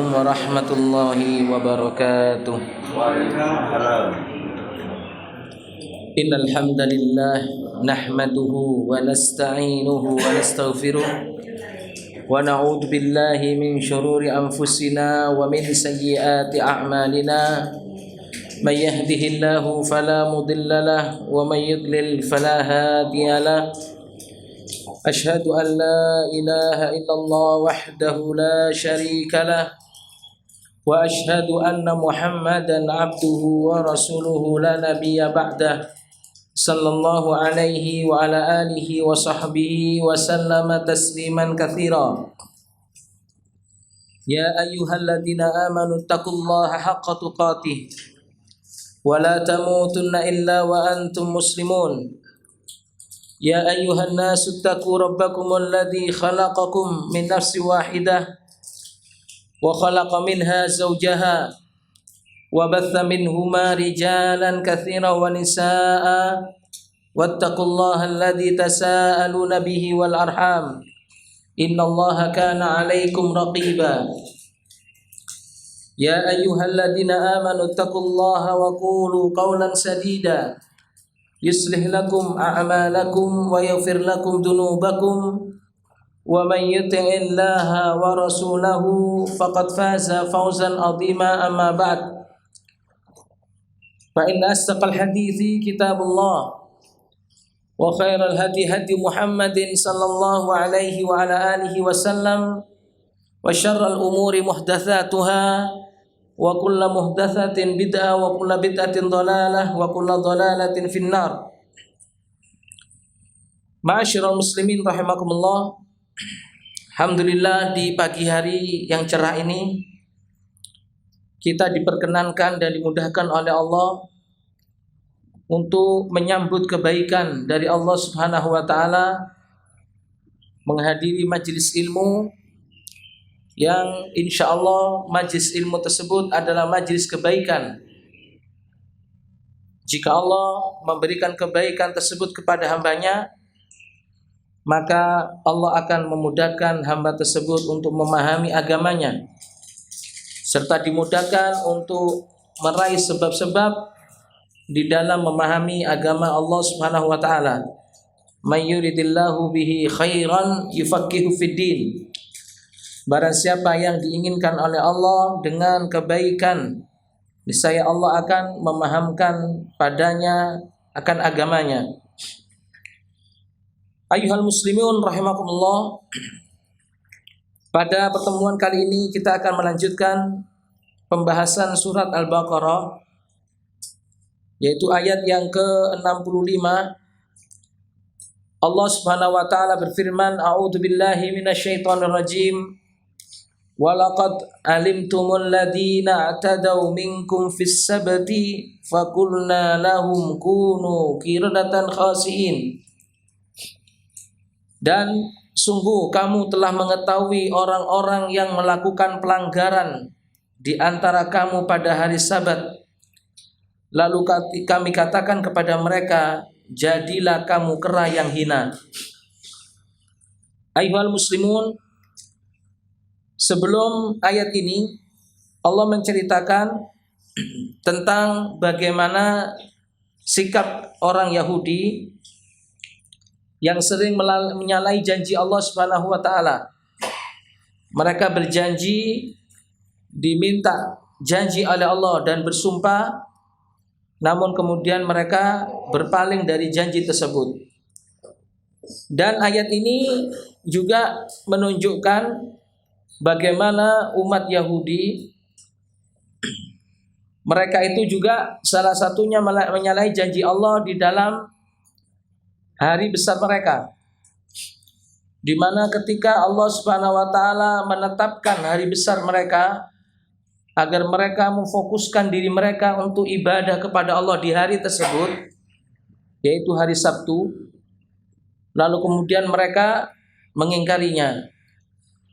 warahmatullahi wabarakatuh. Innal hamdalillah nahmaduhu wa nasta'inuhu wa nastaghfiruh wa na'udzu billahi min shururi anfusina wa min sayyiati a'malina. May yahdihillahu fala mudilla lahu wa may yudlil fala hadiya lahu. Asyhadu an la ilaha illallah wahdahu la syarika lah wa asyhadu anna Muhammadan abduhu wa rasuluhu la nabiyya ba'dah sallallahu alaihi wa ala alihi wa sahbihi wa sallama tasliman katsira. Ya ayyuhalladzina amanu taqullaha haqqa tuqatih wa la tamutunna illa wa antum muslimun. Ya ayyuhan nasu taqu rabbakumul ladzi khalaqakum min nafsin wahidah wa khalaqa minha zawjaha wa batha minhuma rijalan katsiran wa nisaa'a wattaqullaha alladzi tasaaluna bihi wal arham innallaha kana 'alaikum raqiba. Ya ayyuhalladzina amanu taqullaha wa qulu qawlan sadida yuslih lakum a'malakum wa yaghfir lakum dhunubakum wa man yuti'illaha wa rasulahu faqad faza fawzan 'azima. Amma ba'd, fa inna asdaqal hadithi kitabullah wa khairal hadi hadi Muhammadin sallallahu alaihi wa ala alihi wasallam wa syarral umuri muhdatsatuha wa kullu muhdatsatin bid'ah wa kullu bid'atin dhalalah wa kullu dhalalatin finnar. Ma'asyiral muslimin rahimakumullah. Alhamdulillah, di pagi hari yang cerah ini kita diperkenankan dan dimudahkan oleh Allah untuk menyambut kebaikan dari Allah Subhanahu wa taala, menghadiri majelis ilmu yang insya Allah majlis ilmu tersebut adalah majlis kebaikan. Jika Allah memberikan kebaikan tersebut kepada hambanya, maka Allah akan memudahkan hamba tersebut untuk memahami agamanya, serta dimudahkan untuk meraih sebab-sebab di dalam memahami agama Allah Subhanahu wa taala. May yuridillahu bihi khairan yufaqihu fid din. Barang siapa yang diinginkan oleh Allah dengan kebaikan, niscaya Allah akan memahamkan padanya akan agamanya. Ayyuhal muslimun rahimakumullah. Pada pertemuan kali ini kita akan melanjutkan pembahasan surat Al-Baqarah, yaitu ayat yang ke-65. Allah Subhanahu wa taala berfirman, a'udzu billahi minasyaitonir rajim. Walaqad alimtumul ladzina atadaw minkum fis sabti faqulna lahum kunu qiradatan khasiin. Dan sungguh kamu telah mengetahui orang-orang yang melakukan pelanggaran di antara kamu pada hari Sabat. Lalu kami katakan kepada mereka, jadilah kamu kera yang hina. Ayyuhal muslimun, sebelum ayat ini Allah menceritakan tentang bagaimana sikap orang Yahudi yang sering menyalahi janji Allah Subhanahu wa taala. Mereka berjanji, diminta janji oleh Allah dan bersumpah, namun kemudian mereka berpaling dari janji tersebut. Dan ayat ini juga menunjukkan bagaimana umat Yahudi, mereka itu juga salah satunya menyalahi janji Allah di dalam hari besar mereka, di mana ketika Allah Subhanahu wa taala menetapkan hari besar mereka agar mereka memfokuskan diri mereka untuk ibadah kepada Allah di hari tersebut, yaitu hari Sabtu, lalu kemudian mereka mengingkarinya.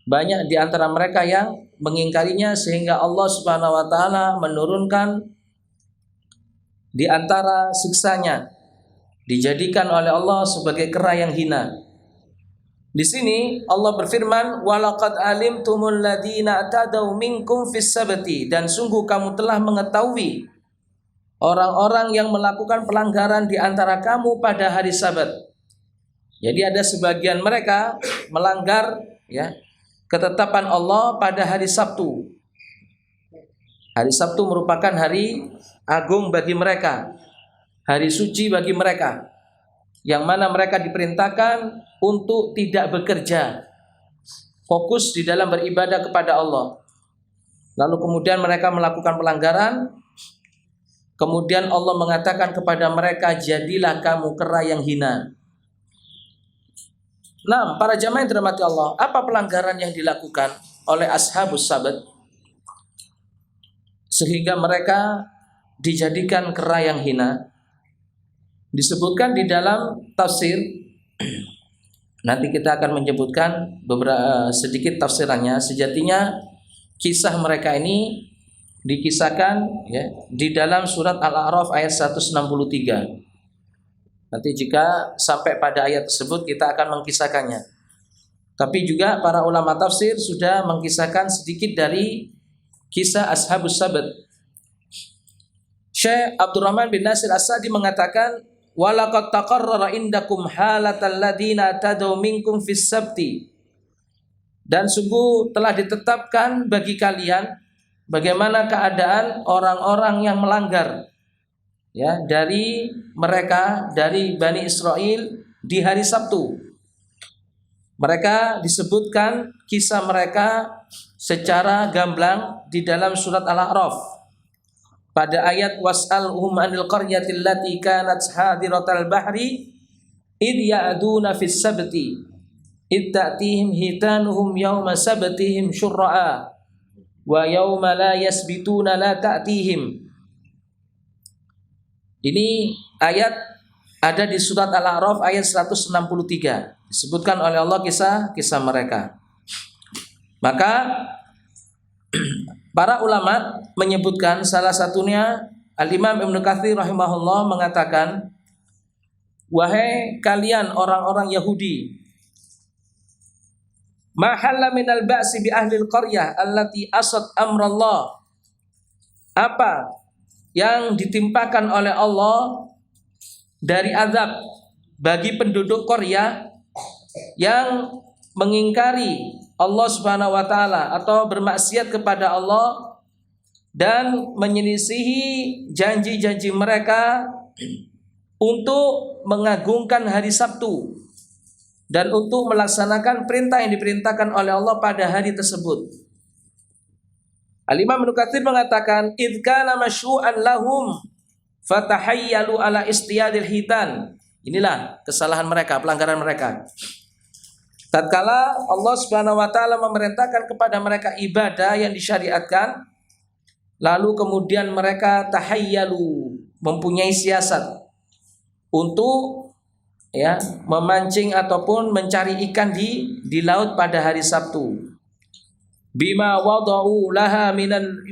Banyak di antara mereka yang mengingkarinya sehingga Allah Subhanahu wa taala menurunkan di antara siksanya, dijadikan oleh Allah sebagai kera yang hina. Di sini Allah berfirman, "Walaqad alimtumul ladzina tadaw minkum fis sabti," dan sungguh kamu telah mengetahui orang-orang yang melakukan pelanggaran di antara kamu pada hari Sabat. Jadi ada sebagian mereka melanggar ya ketetapan Allah pada hari Sabtu. Hari Sabtu merupakan hari agung bagi mereka, hari suci bagi mereka, yang mana mereka diperintahkan untuk tidak bekerja, fokus di dalam beribadah kepada Allah. Lalu kemudian mereka melakukan pelanggaran, kemudian Allah mengatakan kepada mereka, jadilah kamu kera yang hina. Nah, para jamaah yang dirahmati Allah, apa pelanggaran yang dilakukan oleh ashabus sabat sehingga mereka dijadikan kera yang hina? Disebutkan di dalam tafsir. Nanti kita akan menyebutkan beberapa sedikit tafsirannya. Sejatinya kisah mereka ini dikisahkan ya di dalam surat Al-A'raf ayat 163. Nanti jika sampai pada ayat tersebut kita akan mengkisahkannya. Tapi juga para ulama tafsir sudah mengkisahkan sedikit dari kisah ashabus sabat. Syekh Abdurrahman bin Nasir As-Sa'di mengatakan, walaqad taqarrara indakum halatal ladina tadaw minkum fis sabti, dan sungguh telah ditetapkan bagi kalian bagaimana keadaan orang-orang yang melanggar ya dari mereka, dari Bani Israel di hari Sabtu. Mereka disebutkan kisah mereka secara gamblang di dalam surat Al-A'raf pada ayat was'alhum 'anil qaryatil lati kanat hadiratal bahri id ya'duna fis sabti id ta'tihim hitanuhum yawma sabtihim syurra'a wa yawma la yasbituna la ta'tihim. Ini ayat ada di surat Al-A'raf ayat 163. Disebutkan oleh Allah kisah mereka. Maka para ulama menyebutkan, salah satunya Al-Imam Ibnu Katsir rahimahullah mengatakan, wahai kalian orang-orang Yahudi, ma halla minal ba'si bi ahli al-qaryah allati asat amrallah, apa yang ditimpakan oleh Allah dari azab bagi penduduk Qaryah yang mengingkari Allah Subhanahu wa taala atau bermaksiat kepada Allah dan menyelisihi janji-janji mereka untuk mengagungkan hari Sabtu dan untuk melaksanakan perintah yang diperintahkan oleh Allah pada hari tersebut. Al-Imam Ibnu Katsir mengatakan, "Idz kana masyu'an lahum fatahayyalu ala istiyadil hitan." Inilah kesalahan mereka, pelanggaran mereka. Tatkala Allah Subhanahu wa taala memerintahkan kepada mereka ibadah yang disyariatkan, lalu kemudian mereka tahayyalu, mempunyai siasat untuk ya memancing ataupun mencari ikan di laut pada hari Sabtu. Bima wada'u laha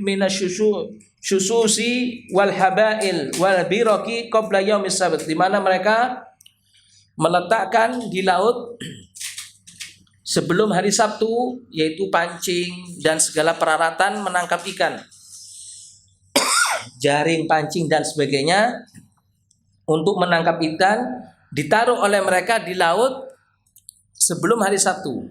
minasyususi wal habail wal biraki qabla yaumis sabt, di mana mereka meletakkan di laut sebelum hari Sabtu, yaitu pancing dan segala peralatan menangkap ikan, jaring, pancing dan sebagainya untuk menangkap ikan ditaruh oleh mereka di laut sebelum hari Sabtu.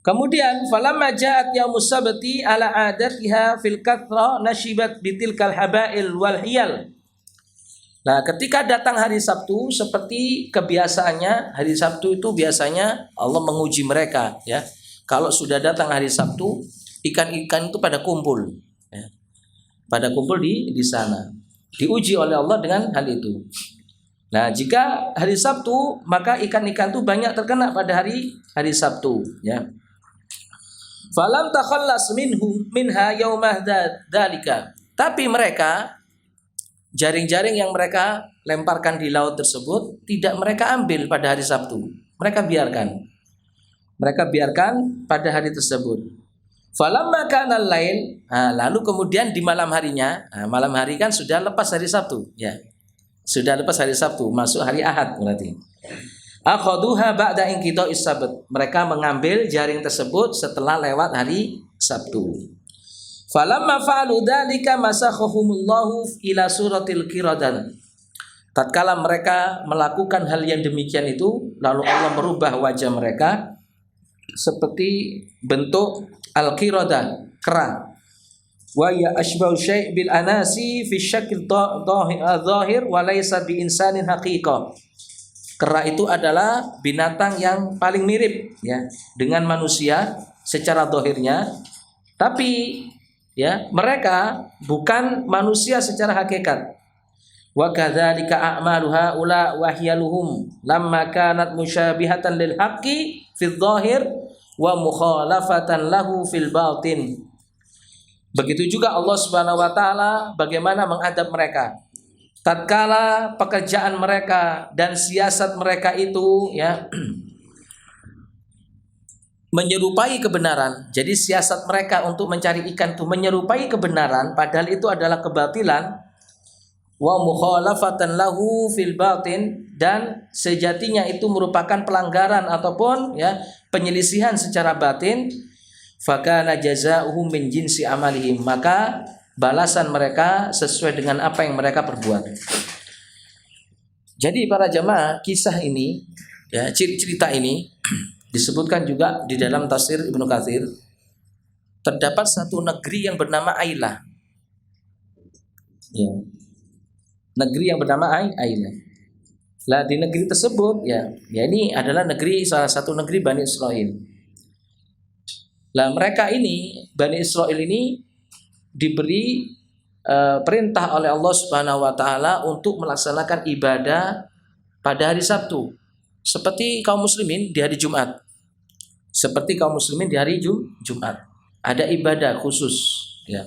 Kemudian falamma ja'at yaumus sabti ala adatiha fil kathra nashibat bitilkal habail wal hiyal. Nah, ketika datang hari Sabtu, seperti kebiasaannya, hari Sabtu itu biasanya Allah menguji mereka ya. Kalau sudah datang hari Sabtu, ikan-ikan itu pada kumpul ya. Pada kumpul di sana. Diuji oleh Allah dengan hal itu. Nah, jika hari Sabtu, maka ikan-ikan itu banyak terkena pada hari Sabtu ya. Falam takhallas minha yaumah dzalika. Tapi mereka, jaring-jaring yang mereka lemparkan di laut tersebut tidak mereka ambil pada hari Sabtu. Mereka biarkan pada hari tersebut. Falamma kana al-lail, lalu kemudian di malam harinya, malam hari kan sudah lepas hari Sabtu ya. Sudah lepas hari Sabtu, masuk hari Ahad berarti. Akhaduha ba'da inqida'is sabt. Mereka mengambil jaring tersebut setelah lewat hari Sabtu. Falamma fa'alu dzalika masakhahumullahu ila suratil qiradan. Tatkala mereka melakukan hal yang demikian itu, lalu Allah merubah wajah mereka seperti bentuk al-qiradah, kera. Wa ya asbau syai' bil anasi fi syakil dhahir wa laysa bi insanin haqiqah. Kera itu adalah binatang yang paling mirip ya dengan manusia secara zahirnya, tapi ya mereka bukan manusia secara hakikat. Wa kadzalika a'malu haula wa hyaluhum lamma kanat musyabihatan lil haqqi fil zahir wa mukhalafatan lahu fil batin. Begitu juga Allah Subhanahu wa taala bagaimana mengadab mereka. Tatkala pekerjaan mereka dan siasat mereka itu ya menyerupai kebenaran. Jadi siasat mereka untuk mencari ikan itu menyerupai kebenaran padahal itu adalah kebatilan. Wa mukhalafatan lahu fil batin, dan sejatinya itu merupakan pelanggaran ataupun ya penyelisihan secara batin. Fakana jazaohum min jinsi amalihim, maka balasan mereka sesuai dengan apa yang mereka perbuat. Jadi para jamaah, kisah ini ya, cerita ini disebutkan juga di dalam tafsir Ibnu Katsir. Terdapat satu negeri yang bernama Ailah. Ya. Negeri yang bernama Ailah. Lah di negeri tersebut ya ini adalah salah satu negeri Bani Israil. Lah mereka ini, Bani Israil ini diberi perintah oleh Allah Subhanahu wa taala untuk melaksanakan ibadah pada hari Sabtu seperti kaum muslimin di hari Jumat. Seperti kaum muslimin di hari Jumat. Ada ibadah khusus ya.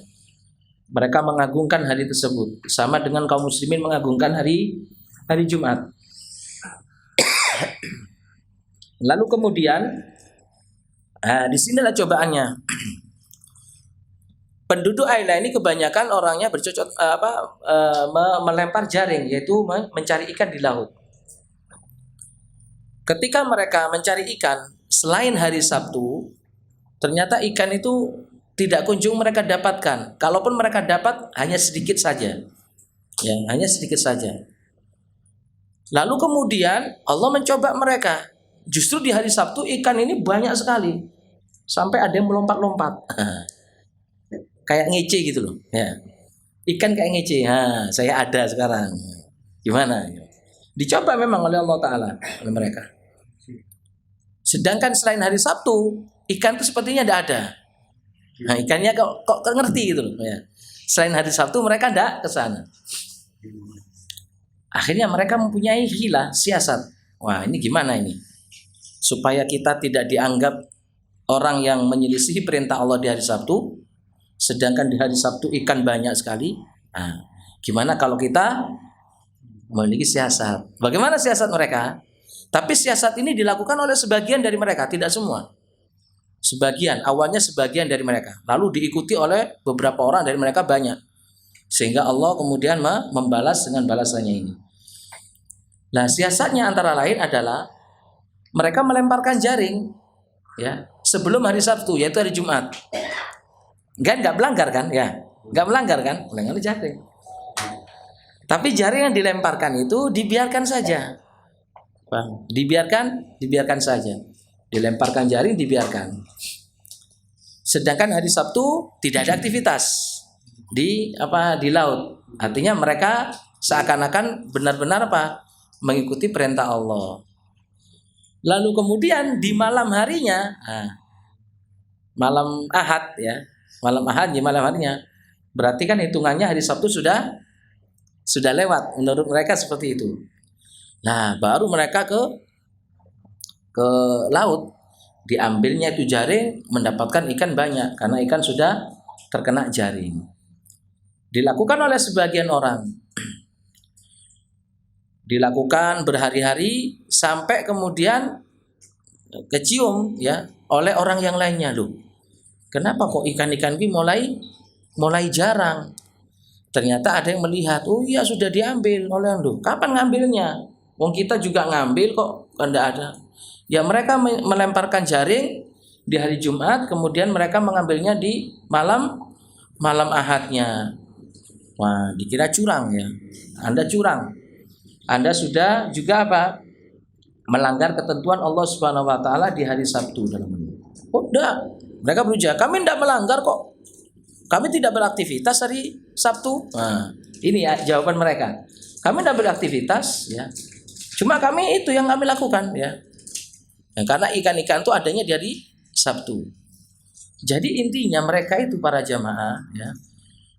Mereka mengagungkan hari tersebut sama dengan kaum muslimin mengagungkan hari Jumat. Lalu kemudian di sinilah cobaannya. Penduduk Ailah ini kebanyakan orangnya melempar jaring, yaitu mencari ikan di laut. Ketika mereka mencari ikan selain hari Sabtu, ternyata ikan itu tidak kunjung mereka dapatkan. Kalaupun mereka dapat hanya sedikit saja. Ya, hanya sedikit saja. Lalu kemudian Allah mencoba mereka. Justru di hari Sabtu ikan ini banyak sekali. Sampai ada yang melompat-lompat. Kayak ngece gitu loh ya. Ikan kayak ngece. Saya ada sekarang. Gimana? Dicoba memang oleh Allah Ta'ala, oleh mereka. Sedangkan selain hari Sabtu, ikan itu sepertinya tidak ada. Nah, ikannya kok ngerti gitu loh ya. Selain hari Sabtu mereka tidak ke sana. Akhirnya mereka mempunyai hilah, siasat. Wah, ini gimana ini? Supaya kita tidak dianggap orang yang menyelisihi perintah Allah di hari Sabtu. Sedangkan di hari Sabtu ikan banyak sekali. Nah, gimana kalau kita memiliki siasat? Bagaimana siasat mereka? Tapi siasat ini dilakukan oleh sebagian dari mereka, tidak semua. Sebagian, awalnya sebagian dari mereka. Lalu diikuti oleh beberapa orang dari mereka banyak. Sehingga Allah kemudian membalas dengan balasannya ini. Nah, siasatnya antara lain adalah mereka melemparkan jaring ya sebelum hari Sabtu, yaitu hari Jumat. Nggak melanggar kan ya, nggak melanggar kan, melanggar jaring. Tapi jaring yang dilemparkan itu dibiarkan saja, Bang. Dibiarkan saja, dilemparkan jaring dibiarkan. Sedangkan hari Sabtu tidak ada aktivitas di laut. Artinya mereka seakan-akan benar-benar mengikuti perintah Allah. Lalu kemudian di malam harinya, malam Ahad ya. Malam Ahad di malam harinya. Berarti kan hitungannya hari Sabtu sudah lewat, menurut mereka seperti itu. Nah, baru mereka ke laut, diambilnya itu jaring, mendapatkan ikan banyak karena ikan sudah terkena jaring. Dilakukan oleh sebagian orang. Dilakukan berhari-hari sampai kemudian kecium ya oleh orang yang lainnya loh. Kenapa kok ikan-ikan ini mulai jarang? Ternyata ada yang melihat, oh iya sudah diambil oleh lu. Kapan ngambilnya? Wong kita juga ngambil kok kan tidak ada. Ya mereka melemparkan jaring di hari Jumat, kemudian mereka mengambilnya di malam Ahadnya. Wah, dikira curang ya. Anda curang. Anda sudah juga apa? Melanggar ketentuan Allah Subhanahu wa taala di hari Sabtu dalam ini. Oh, enggak. Mereka berujar, kami tidak melanggar kok. Kami tidak beraktivitas hari Sabtu. Nah, ini ya jawaban mereka. Kami tidak beraktivitas ya. Cuma kami itu yang kami lakukan ya. Ya, karena ikan-ikan itu adanya di hari Sabtu. Jadi intinya mereka itu para jamaah ya.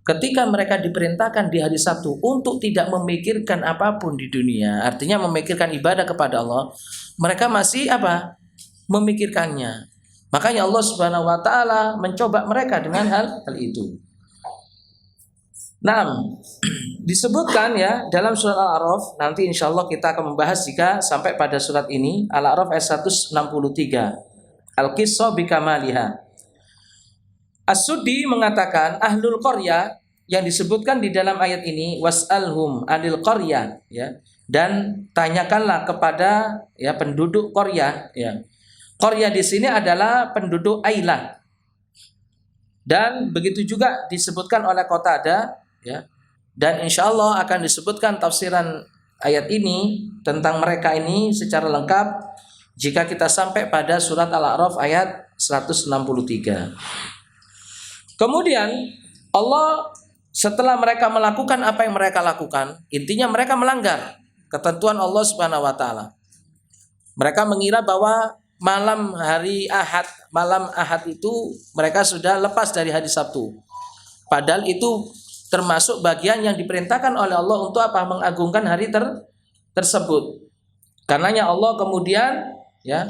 Ketika mereka diperintahkan di hari Sabtu untuk tidak memikirkan apapun di dunia, artinya memikirkan ibadah kepada Allah, mereka masih apa? Memikirkannya. Makanya Allah Subhanahu wa taala mencoba mereka dengan hal itu. Nah, disebutkan ya dalam surat Al-A'raf, nanti insya Allah kita akan membahas jika sampai pada surat ini, Al-A'raf ayat 163. Al-Qissah bikamaliha. As-Suddi mengatakan ahlul qaryah yang disebutkan di dalam ayat ini, was'alhum anil qaryah ya, dan tanyakanlah kepada ya penduduk qaryah ya. Qaryah di sini adalah penduduk Ailah. Dan begitu juga disebutkan oleh Qatadah ya. Dan insya Allah akan disebutkan tafsiran ayat ini tentang mereka ini secara lengkap jika kita sampai pada surat Al-A'raf ayat 163. Kemudian Allah setelah mereka melakukan apa yang mereka lakukan, intinya mereka melanggar ketentuan Allah Subhanahu wa taala. Mereka mengira bahwa malam Ahad itu mereka sudah lepas dari hari Sabtu. Padahal itu termasuk bagian yang diperintahkan oleh Allah untuk apa? Mengagungkan hari tersebut. Karenanya Allah kemudian ya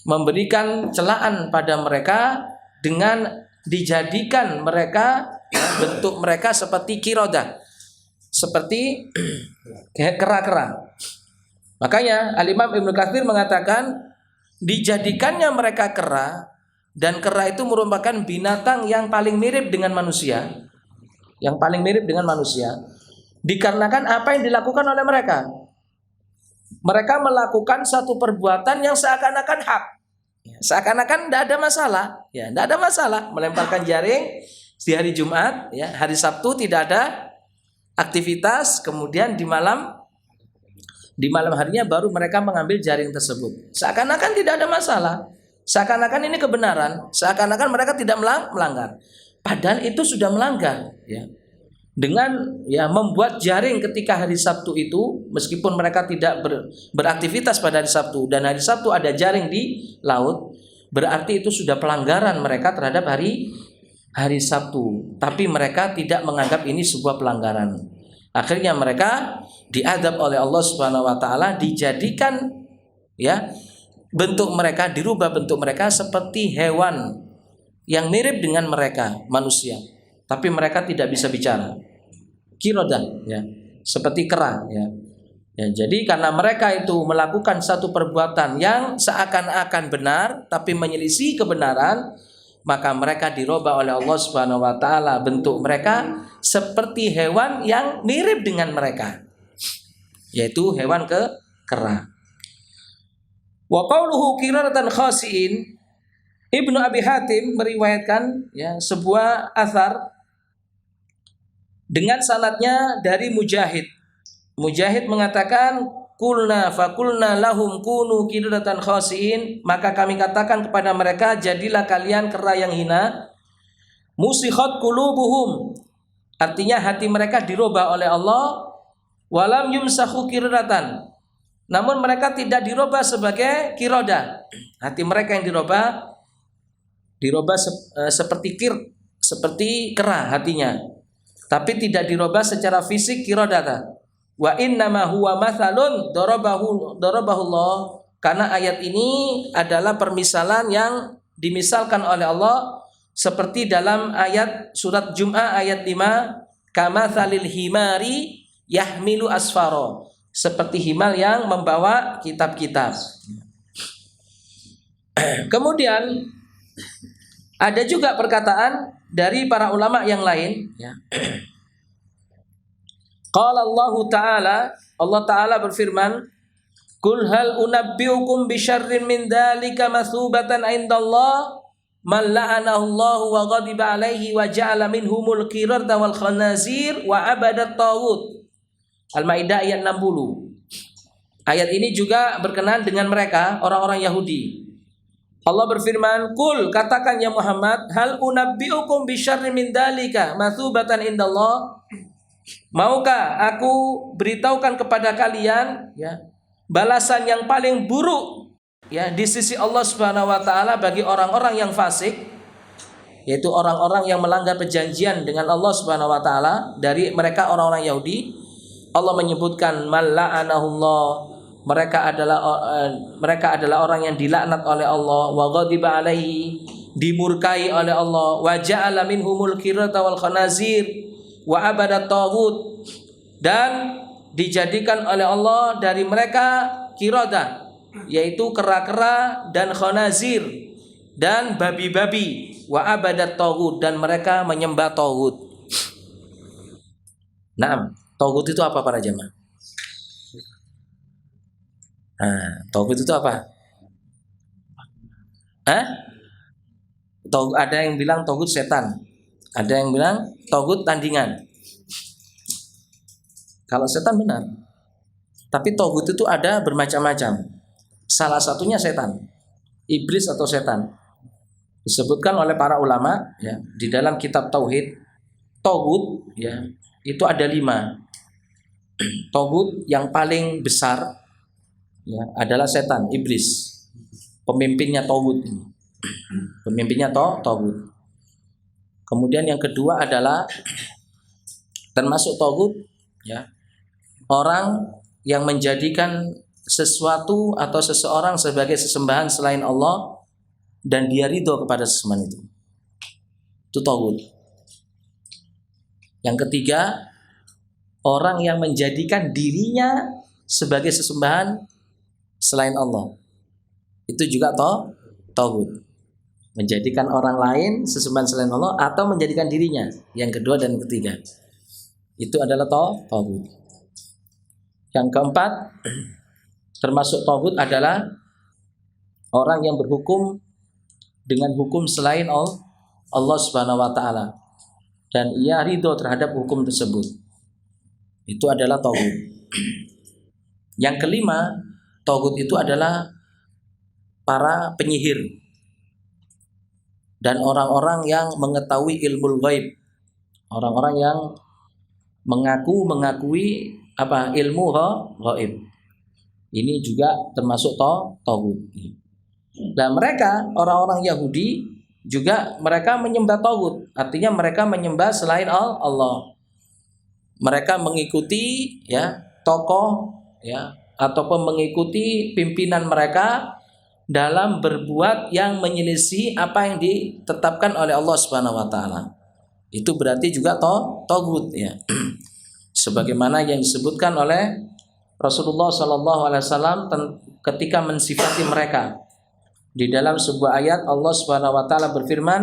memberikan celaan pada mereka dengan dijadikan mereka bentuk mereka seperti kirodah, seperti kera-kera. Makanya Al-Imam Ibnu Katsir mengatakan dijadikannya mereka kera, dan kera itu merupakan binatang yang paling mirip dengan manusia. Yang paling mirip dengan manusia. Dikarenakan apa yang dilakukan oleh mereka. Mereka melakukan satu perbuatan yang seakan-akan hak. Seakan-akan tidak ada masalah. Ya, tidak ada masalah melemparkan jaring di hari Jumat, ya, hari Sabtu tidak ada aktivitas, kemudian di malam harinya baru mereka mengambil jaring tersebut. Seakan-akan tidak ada masalah. Seakan-akan ini kebenaran, seakan-akan mereka tidak melanggar. Padahal itu sudah melanggar, ya. Dengan ya membuat jaring ketika hari Sabtu itu, meskipun mereka tidak beraktivitas pada hari Sabtu dan hari Sabtu ada jaring di laut, berarti itu sudah pelanggaran mereka terhadap hari Sabtu. Tapi mereka tidak menganggap ini sebuah pelanggaran. Akhirnya mereka diadab oleh Allah Subhanahu wa taala, dijadikan ya dirubah bentuk mereka seperti hewan yang mirip dengan mereka manusia, tapi mereka tidak bisa bicara. Kirodah ya, seperti kera ya. Ya, jadi karena mereka itu melakukan satu perbuatan yang seakan-akan benar tapi menyelisih kebenaran, maka mereka dirubah oleh Allah Subhanahu wa taala bentuk mereka seperti hewan yang mirip dengan mereka, yaitu hewan kera. Wa qauluhu qiradatan khasiin, Ibnu Abi Hatim meriwayatkan ya sebuah athar dengan sanadnya dari Mujahid. Mujahid mengatakan kulna lahum kunu qiradatan khasiin, maka kami katakan kepada mereka, jadilah kalian kera yang hina. Musikhat qulubuhum, artinya hati mereka dirubah oleh Allah. Walam yumsahu qiradatan, namun mereka tidak dirubah sebagai kiroda. Hati mereka yang dirubah seperti kera hatinya, tapi tidak dirubah secara fisik kirodata. Wa innama huwa mathalun darabahu Allah, karena ayat ini adalah permisalan yang dimisalkan oleh Allah seperti dalam ayat surat Jum'ah ayat 5, kamathalil himari yahmilu asfaro, seperti himal yang membawa kitab-kitab. Kemudian ada juga perkataan dari para ulama yang lain ya. Qala Allah Ta'ala berfirman, Qul hal unabbiukum bisyarrin min dzalika masubatan indallah man la'anahu Allah wa ghadiba alaihi wa ja'ala minhumul qiradata wal khanazir wa abadat taghut. Al-Maidah ayat 60. Ayat ini juga berkenaan dengan mereka, orang-orang Yahudi. Allah berfirman, "Qul," katakan ya Muhammad, "hal unabbiukum bisyarrin min dzalika masubatan indallah?" Maukah aku beritahukan kepada kalian ya balasan yang paling buruk ya di sisi Allah Subhanahu wa taala bagi orang-orang yang fasik, yaitu orang-orang yang melanggar perjanjian dengan Allah Subhanahu wa taala dari mereka orang-orang Yahudi. Allah menyebutkan malla'anahullah, mereka adalah orang yang dilaknat oleh Allah, wa ghadiba alaihi, dimurkai oleh Allah, wa ja'ala minhumul qiradata wal khanazir wa abadat taghut, dan dijadikan oleh Allah dari mereka qiradah, yaitu kera-kera, dan khanazir, dan babi-babi, wa abadat taghut, dan mereka menyembah taghut. Naam, taghut itu apa para jemaah? Taghut itu apa? Ada yang bilang taghut setan, ada yang bilang taghut tandingan. Kalau setan benar, tapi taghut itu ada bermacam-macam. Salah satunya setan, iblis atau setan. Disebutkan oleh para ulama ya di dalam kitab tauhid, taghut ya itu ada 5. Taghut yang paling besar ya adalah setan, iblis, pemimpinnya taghut ini, pemimpinnya taghut. Kemudian yang kedua adalah termasuk taghut ya orang yang menjadikan sesuatu atau seseorang sebagai sesembahan selain Allah dan dia ridho kepada sesembahan itu taghut. Yang ketiga, orang yang menjadikan dirinya sebagai sesembahan selain Allah, itu juga taghut. Menjadikan orang lain sesembahan selain Allah atau menjadikan dirinya. Yang kedua dan ketiga, itu adalah taghut. Yang keempat, termasuk taghut adalah orang yang berhukum dengan hukum selain Allah Subhanahu wa taala dan ia ridho terhadap hukum tersebut. Itu adalah taghut. Yang kelima, taghut itu adalah para penyihir dan orang-orang yang mengetahui ilmu ghaib, orang-orang yang mengakui ilmu ghaib. Ini juga termasuk taghut. Dan mereka orang-orang Yahudi juga mereka menyembah taghut, artinya mereka menyembah selain Allah. Mereka mengikuti ya tokoh ya ataupun mengikuti pimpinan mereka dalam berbuat yang menyelisih apa yang ditetapkan oleh Allah Subhanahu wa taala. Itu berarti juga taghut ya. Sebagaimana yang disebutkan oleh Rasulullah sallallahu alaihi wasallam ketika mensifati mereka. Di dalam sebuah ayat Allah Subhanahu wa taala berfirman,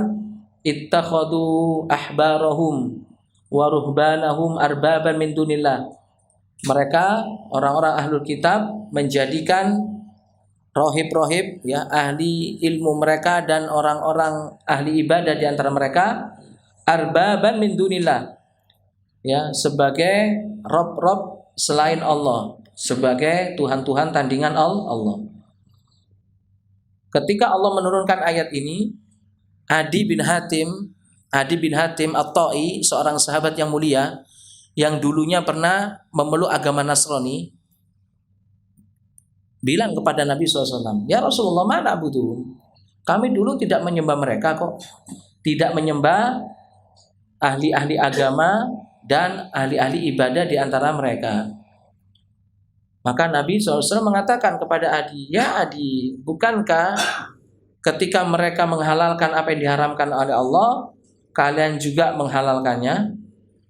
"Ittakhadhu ahbarahum wa ruhbanahum arbaban min dunillah." Mereka orang-orang ahlul kitab menjadikan rohib-rohib ya ahli ilmu mereka dan orang-orang ahli ibadah di antara mereka arbaban min dunillah ya sebagai rob-rob selain Allah, sebagai tuhan-tuhan tandingan Allah. Ketika Allah menurunkan ayat ini, Adi bin Hatim At-Ta'i, seorang sahabat yang mulia yang dulunya pernah memeluk agama Nasrani, bilang kepada Nabi SAW, "Ya Rasulullah, mana butuh? Kami dulu tidak menyembah mereka kok, tidak menyembah ahli-ahli agama dan ahli-ahli ibadah di antara mereka." Maka Nabi SAW mengatakan kepada Adi, "Ya Adi, bukankah ketika mereka menghalalkan apa yang diharamkan oleh Allah, kalian juga menghalalkannya?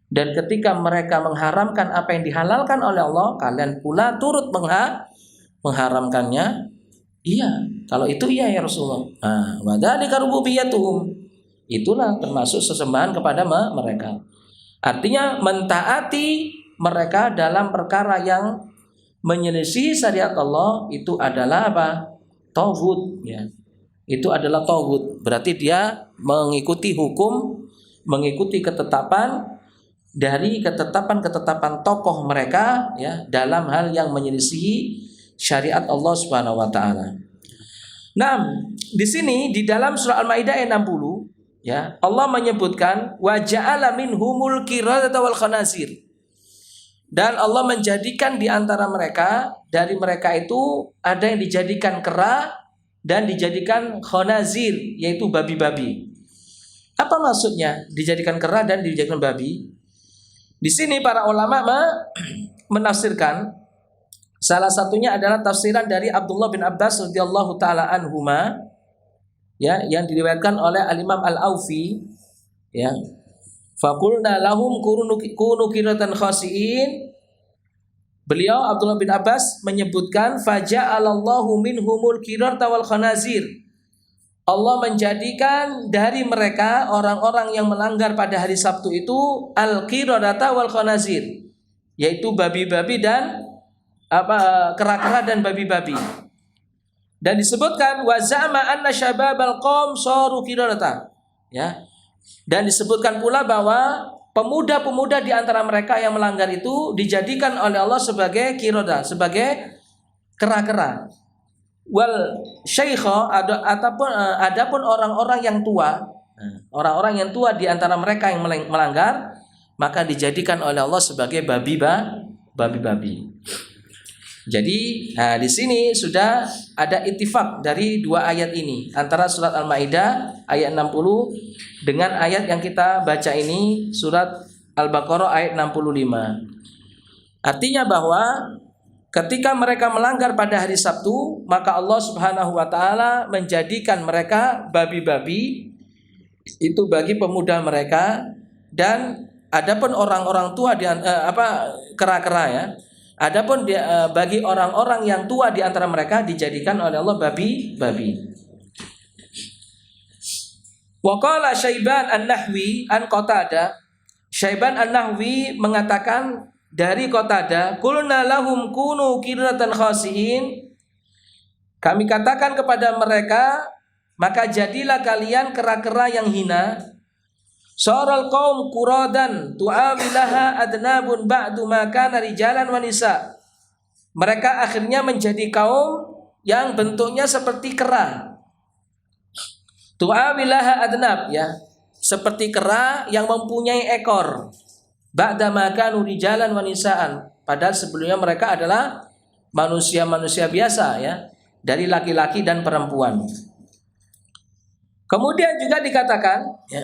Dan ketika mereka mengharamkan apa yang dihalalkan oleh Allah, kalian pula turut mengharamkannya?" "Iya, kalau itu iya ya Rasulullah." Wa dzalika rububiyyatuhum. Itulah termasuk sesembahan kepada mereka. Artinya mentaati mereka dalam perkara yang menyelisihi syariat Allah itu adalah apa? Tauhid, ya. Itu adalah tauhid. Berarti dia mengikuti hukum, mengikuti ketetapan dari ketetapan-ketetapan tokoh mereka, ya, dalam hal yang menyelisihi syariat Allah Subhanahu wa taala. Nah, di sini di dalam surah Al-Maidah ayat 60, ya, Allah menyebutkan wa ja'ala minhumul qiradata wal khanazir. Dan Allah menjadikan di antara mereka, dari mereka itu ada yang dijadikan kera dan dijadikan khanazir, yaitu babi-babi. Apa maksudnya dijadikan kera dan dijadikan babi? Di sini para ulama menafsirkan, salah satunya adalah tafsiran dari Abdullah bin Abbas radhiyallahu taala anhuma, ya, yang diriwayatkan oleh Al-Imam Al-Aufi, ya. Faqulna lahum kunu qiratan khasiin. Beliau Abdullah bin Abbas menyebutkan faja'alallahu minhumul qirata wal khanazir. Allah menjadikan dari mereka orang-orang yang melanggar pada hari Sabtu itu al-qiradata wal khanazir, yaitu babi-babi dan kera-kera dan babi-babi. Dan disebutkan wa za'ama anna syababal qaum saru qiradata, ya. Dan disebutkan pula bahwa pemuda-pemuda di antara mereka yang melanggar itu dijadikan oleh Allah sebagai qirada, sebagai kera-kera. Wal syaikha adapun orang-orang yang tua, orang-orang yang tua di antara mereka yang melanggar, maka dijadikan oleh Allah sebagai babi-babi. Jadi, di sini sudah ada ittifaq dari dua ayat ini antara surat Al-Maidah ayat 60 dengan ayat yang kita baca ini surat Al-Baqarah ayat 65. Artinya bahwa ketika mereka melanggar pada hari Sabtu, maka Allah Subhanahu wa taala menjadikan mereka babi-babi itu bagi pemuda mereka, dan adapun orang-orang tua kera-kera, ya. Adapun bagi orang-orang yang tua di antara mereka dijadikan oleh Allah babi-babi. Wa qala Syaiban An-Nahwi an Qatadah. Syaiban An-Nahwi mengatakan dari Qatadah, qulna lahum kunu qiratan khasiin. Kami katakan kepada mereka, maka jadilah kalian kera-kera yang hina. Saral qaum quradan tu'awilaha adnabun ba'du ma kana rijalan wa nisa. Mereka akhirnya menjadi kaum yang bentuknya seperti kera. Tu'awilaha adnab, ya, seperti kera yang mempunyai ekor. Ba'da ma kanu rijalan wa nisaan. Padahal sebelumnya mereka adalah manusia-manusia biasa, ya, dari laki-laki dan perempuan. Kemudian juga dikatakan, ya,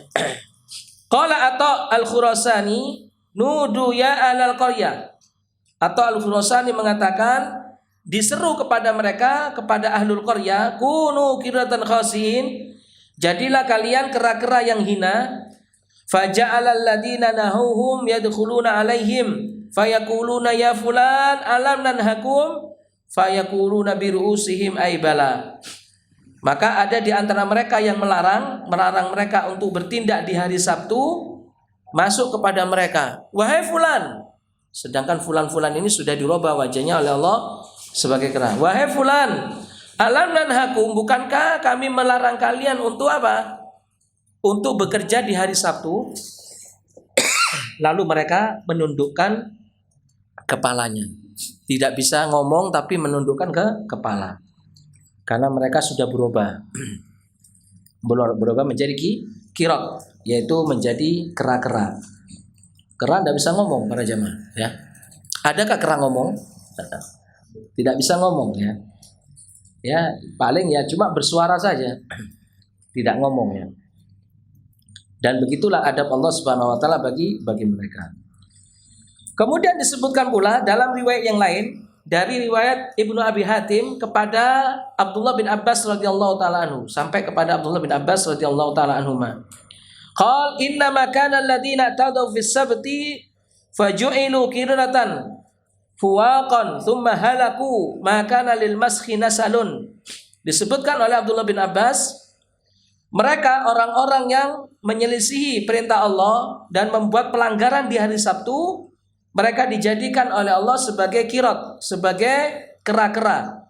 qala Atha al-Khurasani nudu ya alal qaryah. Atha al-Khurasani mengatakan, diseru kepada mereka, kepada ahlul qaryah, kunu qiratan khasiin, jadilah kalian kera-kera yang hina. Faja'alal ladina nahuhum yadkhuluna alaihim fayaquluna ya fulan alam nanhakum fayaquluna bi ru'usihim aibala. Maka ada di antara mereka yang melarang mereka untuk bertindak di hari Sabtu, masuk kepada mereka, wahai fulan. Sedangkan fulan-fulan ini sudah dirubah wajahnya oleh Allah sebagai kera. Wahai fulan, alam nanhakum, bukankah kami melarang kalian untuk apa? Untuk bekerja di hari Sabtu. Lalu mereka menundukkan kepalanya. Tidak bisa ngomong tapi menundukkan ke kepala. Karena mereka sudah berubah menjadi kirot, yaitu menjadi kera-kera. Kera tidak bisa ngomong para jamaah, ya. Adakah kera ngomong? Tidak bisa ngomong, ya. Ya, paling ya cuma bersuara saja, tidak ngomong, ya. Dan begitulah adab Allah Subhanahu wa taala bagi mereka. Kemudian disebutkan pula dalam riwayat yang lain dari riwayat Ibnu Abi Hatim kepada Abdullah bin Abbas radhiyallahu taala anhu, sampai kepada Abdullah bin Abbas radhiyallahu taala anhuma. Qal inna ma kana alladziina tadaw fis sabti faju'ilu qiratan fuwaqan thumma halaku ma kana lil maskhi nasalun. Disebutkan oleh Abdullah bin Abbas, mereka orang-orang yang menyelisihi perintah Allah dan membuat pelanggaran di hari Sabtu, Mereka dijadikan oleh Allah sebagai kirot, sebagai kera-kera.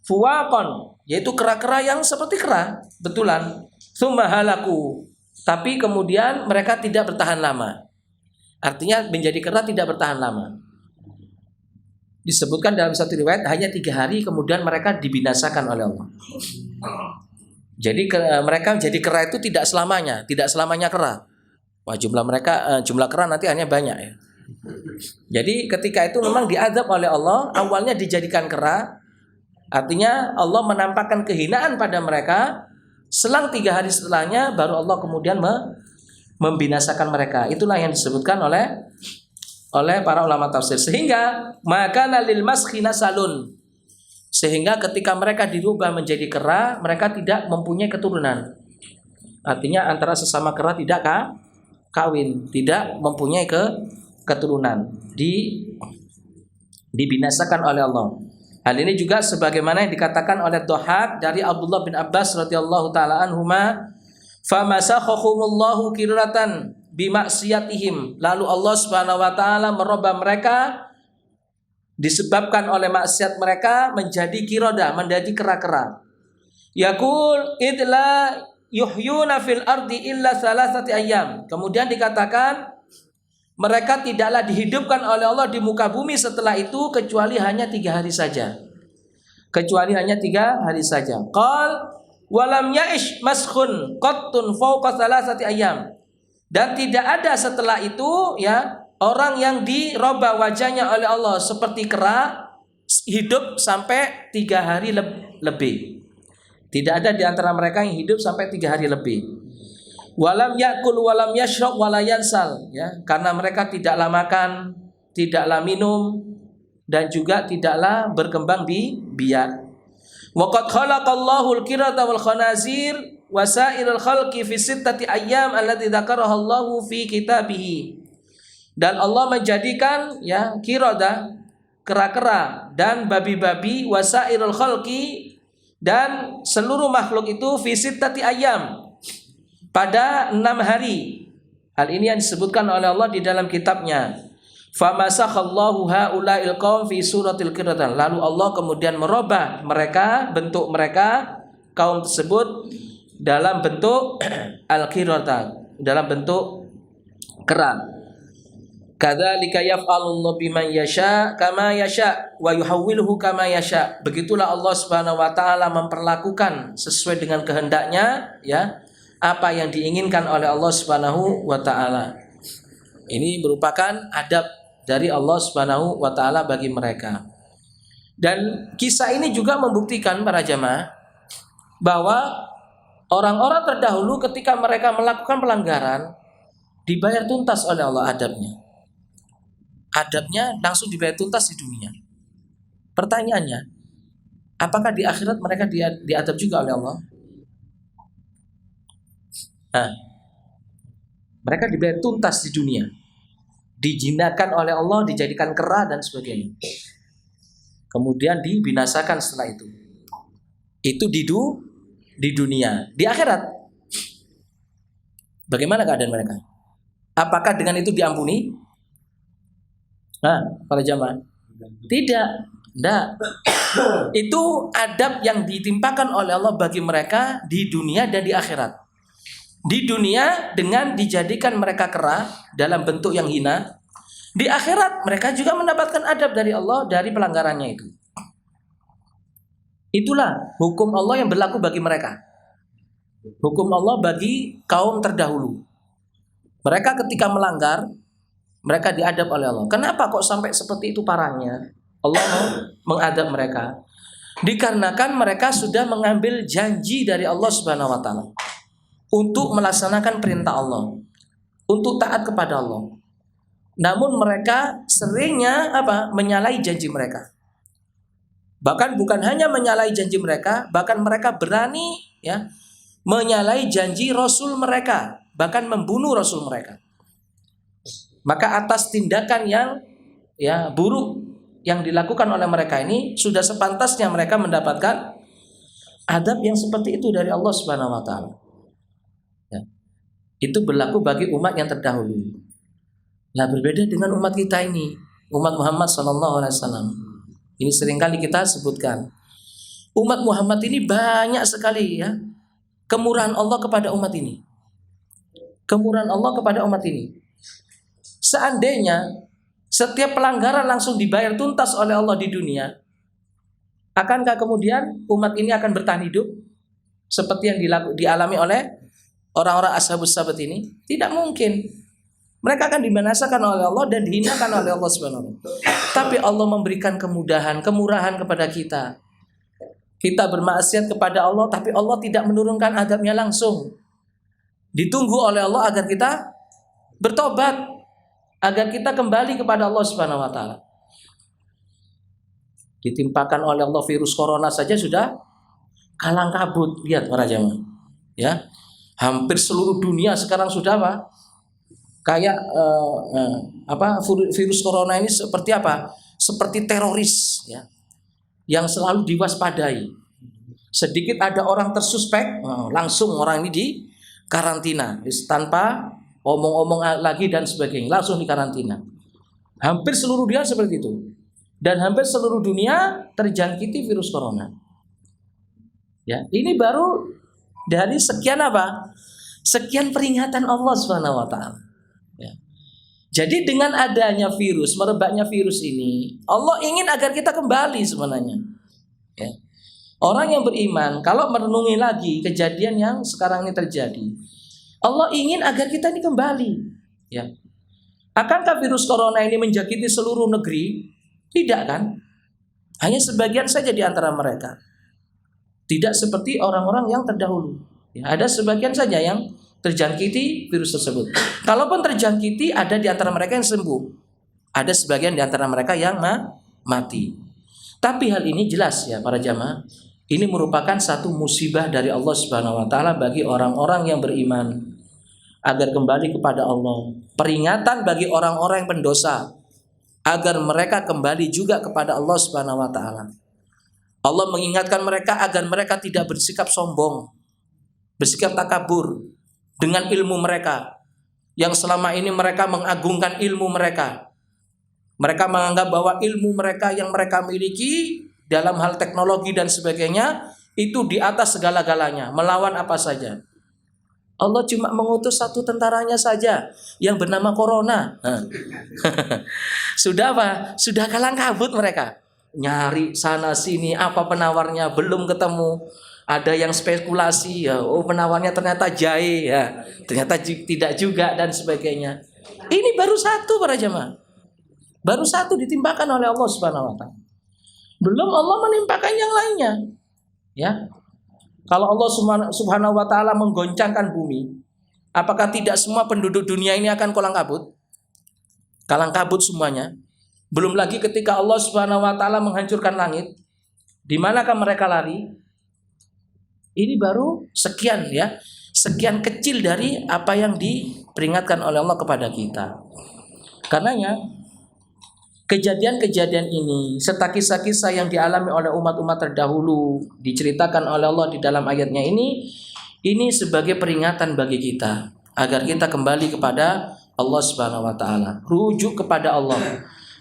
Fuwaqon, yaitu kera-kera yang seperti kera, betulan. Tsumma halaku, tapi kemudian mereka tidak bertahan lama. Artinya menjadi kera tidak bertahan lama. Disebutkan dalam satu riwayat hanya 3 hari kemudian mereka dibinasakan oleh Allah. Jadi mereka menjadi kera itu tidak selamanya kera. Wah, jumlah kera nanti hanya banyak ya. Jadi ketika itu memang diazab oleh Allah, awalnya dijadikan kera. Artinya Allah menampakkan kehinaan pada mereka. Selang 3 hari setelahnya baru Allah kemudian membinasakan mereka. Itulah yang disebutkan oleh para ulama tafsir. Sehingga maka lil maskhina salun. Sehingga ketika mereka dirubah menjadi kera, mereka tidak mempunyai keturunan. Artinya antara sesama kera tidak kawin, tidak mempunyai keturunan. Dibinasakan oleh Allah. Hal ini juga sebagaimana yang dikatakan oleh Dhahak dari Abdullah bin Abbas radhiyallahu taala anhuma, "Famasakhahumullahu kiratan bimaksiyatihim." Lalu Allah Subhanahu wa taala merubah mereka disebabkan oleh maksiat mereka menjadi kiroda, menjadi kera-kera. Yaqul idla yuhyuna fil ardi illa salasati ayyam. Kemudian dikatakan mereka tidaklah dihidupkan oleh Allah di muka bumi setelah itu kecuali hanya 3 hari saja. Kecuali hanya 3 hari saja. Qal walam ya'ish maskhun qattun fawqa salasati ayyam. Dan tidak ada setelah itu ya orang yang dirubah wajahnya oleh Allah seperti kera hidup sampai 3 hari lebih. Tidak ada di antara mereka yang hidup sampai 3 hari lebih. Walam yakul walam yashrab wala yansal, ya, karena mereka tidaklah makan, tidaklah minum, dan juga tidaklah berkembang biak. Wa qad khalaqallahu al-qirata wal khanazir wa sa'irul khalqi fi 6 ayyam allati dzakaraha Allahu fi kitabih. Dan Allah menjadikan ya kirada, kera-kera dan babi-babi, wasairul khalqi, dan seluruh makhluk itu fi 6 ayyam, pada 6 hari. Hal ini yang disebutkan oleh Allah di dalam kitabnya. Famasakhallahu haula'il qaum fi suratil qiradah. Lalu Allah kemudian merubah mereka, bentuk mereka kaum tersebut dalam bentuk al-qiradah, dalam bentuk kera. Kadzalika yaf'alullahu biman yasha kama yasha wa yuhawwiluhu kama yasha. Begitulah Allah Subhanahu wa taala memperlakukan sesuai dengan kehendaknya ya apa yang diinginkan oleh Allah Subhanahu wa taala. Ini merupakan adab dari Allah Subhanahu wa taala bagi mereka. Dan kisah ini juga membuktikan para jamaah bahwa orang-orang terdahulu ketika mereka melakukan pelanggaran dibayar tuntas oleh Allah adabnya. Adabnya langsung dibayar tuntas di dunia. Pertanyaannya, apakah di akhirat mereka diadab juga oleh Allah? Nah, mereka dibayar tuntas di dunia, dijinakan oleh Allah, dijadikan kera dan sebagainya. Kemudian dibinasakan setelah itu. Itu di dunia. Di akhirat, bagaimana keadaan mereka? Apakah dengan itu diampuni? Nah, para jamaah, tidak. Itu adab yang ditimpakan oleh Allah bagi mereka di dunia dan di akhirat. Di dunia dengan dijadikan mereka kera dalam bentuk yang hina. Di akhirat mereka juga mendapatkan adab dari Allah dari pelanggarannya itu. Itulah hukum Allah yang berlaku bagi mereka. Hukum Allah bagi kaum terdahulu. Mereka ketika melanggar, mereka diadab oleh Allah. Kenapa kok sampai seperti itu parahnya? Allah mengadab mereka. Dikarenakan mereka sudah mengambil janji dari Allah Subhanahu wa taala untuk melaksanakan perintah Allah, untuk taat kepada Allah. Namun mereka seringnya menyalahi janji mereka. Bahkan bukan hanya menyalahi janji mereka, bahkan mereka berani ya menyalahi janji Rasul mereka, bahkan membunuh Rasul mereka. Maka atas tindakan yang ya buruk yang dilakukan oleh mereka ini sudah sepantasnya mereka mendapatkan adab yang seperti itu dari Allah Subhanahu wa taala. Ya. Itu berlaku bagi umat yang terdahulu. Nah, berbeda dengan umat kita ini, umat Muhammad sallallahu alaihi wasallam. Ini seringkali kita sebutkan. Umat Muhammad ini banyak sekali ya kemurahan Allah kepada umat ini. Kemurahan Allah kepada umat ini. Seandainya setiap pelanggaran langsung dibayar tuntas oleh Allah di dunia, akankah kemudian umat ini akan bertahan hidup seperti yang dialami oleh orang-orang ashabus sabat ini? Tidak mungkin. Mereka akan dibinasakan oleh Allah dan dihinakan oleh Allah Subhanahu wa taala. Tapi Allah memberikan kemudahan, kemurahan kepada kita. Kita bermaksiat kepada Allah, tapi Allah tidak menurunkan azabnya langsung. Ditunggu oleh Allah agar kita bertobat, agar kita kembali kepada Allah Subhanahu wa taala. Ditimpakan oleh Allah virus corona saja sudah kalang kabut. Lihat para jamaah. Ya. Hampir seluruh dunia sekarang sudah apa? Kayak virus corona ini seperti apa? Seperti teroris ya. Yang selalu diwaspadai. Sedikit ada orang tersuspek, langsung orang ini di karantina tanpa omong-omong lagi dan sebagainya, langsung di karantina. Hampir seluruh dunia seperti itu. Dan hampir seluruh dunia terjangkiti virus corona. Ya, ini baru dari sekian apa? Sekian peringatan Allah Subhanahu wa taala. Ya. Jadi dengan adanya virus, merebaknya virus ini, Allah ingin agar kita kembali sebenarnya. Ya. Orang yang beriman kalau merenungi lagi kejadian yang sekarang ini terjadi, Allah ingin agar kita ini kembali. Ya. Akankah virus corona ini menjangkiti seluruh negeri? Tidak kan? Hanya sebagian saja di antara mereka. Tidak seperti orang-orang yang terdahulu. Ya, ada sebagian saja yang terjangkiti virus tersebut. Kalaupun terjangkiti, ada di antara mereka yang sembuh. Ada sebagian di antara mereka yang mati. Tapi hal ini jelas ya para jamaah, ini merupakan satu musibah dari Allah Subhanahu wa taala bagi orang-orang yang beriman agar kembali kepada Allah. Peringatan bagi orang-orang yang pendosa agar mereka kembali juga kepada Allah Subhanahu wa taala. Allah mengingatkan mereka agar mereka tidak bersikap sombong, bersikap takabur dengan ilmu mereka. Yang selama ini mereka mengagungkan ilmu mereka. Mereka menganggap bahwa ilmu mereka yang mereka miliki dalam hal teknologi dan sebagainya itu di atas segala-galanya, melawan apa saja. Allah cuma mengutus satu tentaranya saja yang bernama Corona. Sudah apa? Sudah kalang kabut mereka. Nyari sana sini apa penawarnya belum ketemu. Ada yang spekulasi ya, oh penawarnya ternyata jahe ya, ternyata tidak juga dan sebagainya. Ini baru satu para jemaah. Baru satu ditimpakan oleh Allah Subhanahu wa taala. Belum Allah menimpakan yang lainnya. Ya. Kalau Allah Subhanahu wa taala menggoncangkan bumi, apakah tidak semua penduduk dunia ini akan kalang kabut? Kalang kabut semuanya. Belum lagi ketika Allah Subhanahu wa taala menghancurkan langit, di manakah mereka lari? Ini baru sekian ya. Sekian kecil dari apa yang diperingatkan oleh Allah kepada kita. Karenanya kejadian-kejadian ini serta kisah-kisah yang dialami oleh umat-umat terdahulu diceritakan oleh Allah di dalam ayatnya ini sebagai peringatan bagi kita agar kita kembali kepada Allah Subhanahu wa taala, rujuk kepada Allah,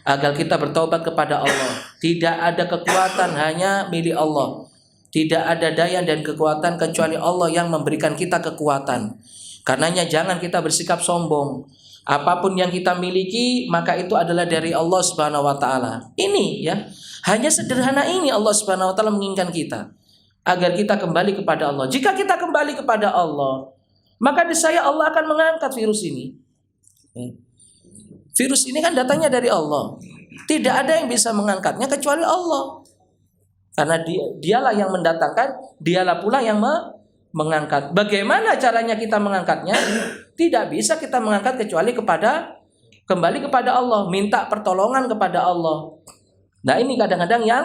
agar kita bertobat kepada Allah. Tidak ada kekuatan, hanya milik Allah. Tidak ada daya dan kekuatan kecuali Allah yang memberikan kita kekuatan. Karenanya jangan kita bersikap sombong. Apapun yang kita miliki maka itu adalah dari Allah Subhanahu wa taala. Ini ya, hanya sederhana ini Allah Subhanahu wa taala menginginkan kita agar kita kembali kepada Allah. Jika kita kembali kepada Allah, maka niscaya Allah akan mengangkat virus ini. Virus ini kan datangnya dari Allah. Tidak ada yang bisa mengangkatnya kecuali Allah. Karena dialah yang mendatangkan, dialah pula yang mengangkat. Bagaimana caranya kita mengangkatnya? Tidak bisa kita mengangkat kecuali kembali kepada Allah, minta pertolongan kepada Allah. Nah, ini kadang-kadang yang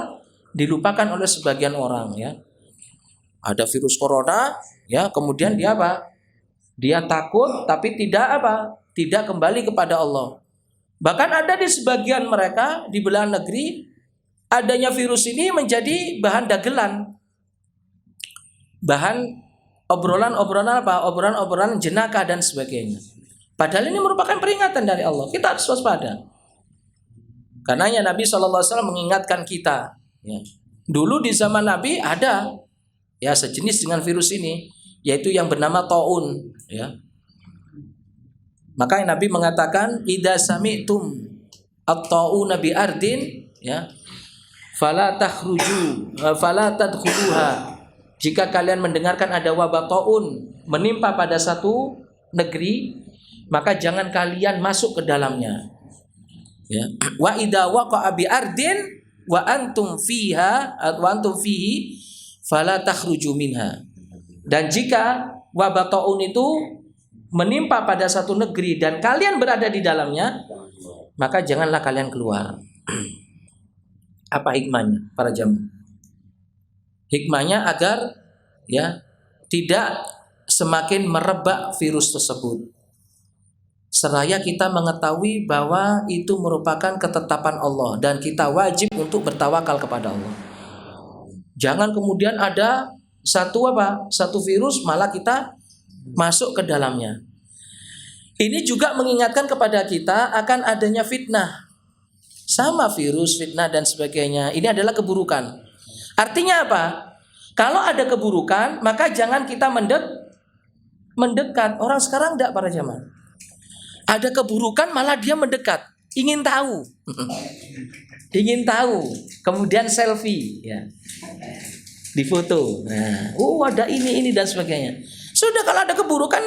dilupakan oleh sebagian orang ya. Ada virus corona ya, kemudian dia apa? Dia takut tapi tidak kembali kepada Allah. Bahkan ada di sebagian mereka di belahan negeri adanya virus ini menjadi bahan dagelan. Bahan obrolan-obrolan jenaka dan sebagainya. Padahal ini merupakan peringatan dari Allah. Kita harus waspada. Karenanya Nabi SAW mengingatkan kita. Ya. Dulu di zaman Nabi ada ya sejenis dengan virus ini, yaitu yang bernama taun. Ya. Maka Nabi mengatakan, idza sami'tum at-tauna bi ardin, ya, fala takhruju, fala tadkhuluha. Jika kalian mendengarkan ada wabah taun menimpa pada satu negeri, maka jangan kalian masuk ke dalamnya. Ya. Wa idza waqa'a bi ardin wa antum fihi fala takhruju minha. Dan jika wabah taun itu menimpa pada satu negeri dan kalian berada di dalamnya, maka janganlah kalian keluar. Apa hikmahnya para jamaah? Hikmahnya agar ya tidak semakin merebak virus tersebut. Seraya kita mengetahui bahwa itu merupakan ketetapan Allah dan kita wajib untuk bertawakal kepada Allah. Jangan kemudian ada satu virus malah kita masuk ke dalamnya. Ini juga mengingatkan kepada kita akan adanya fitnah. Sama virus, fitnah dan sebagainya. Ini adalah keburukan. Artinya apa? Kalau ada keburukan, maka jangan kita mendekat. Orang sekarang enggak para jamaah. Ada keburukan malah dia mendekat, ingin tahu. Ingin tahu. Kemudian selfie ya. Difoto. Nah, ada ini dan sebagainya. Sudah, kalau ada keburukan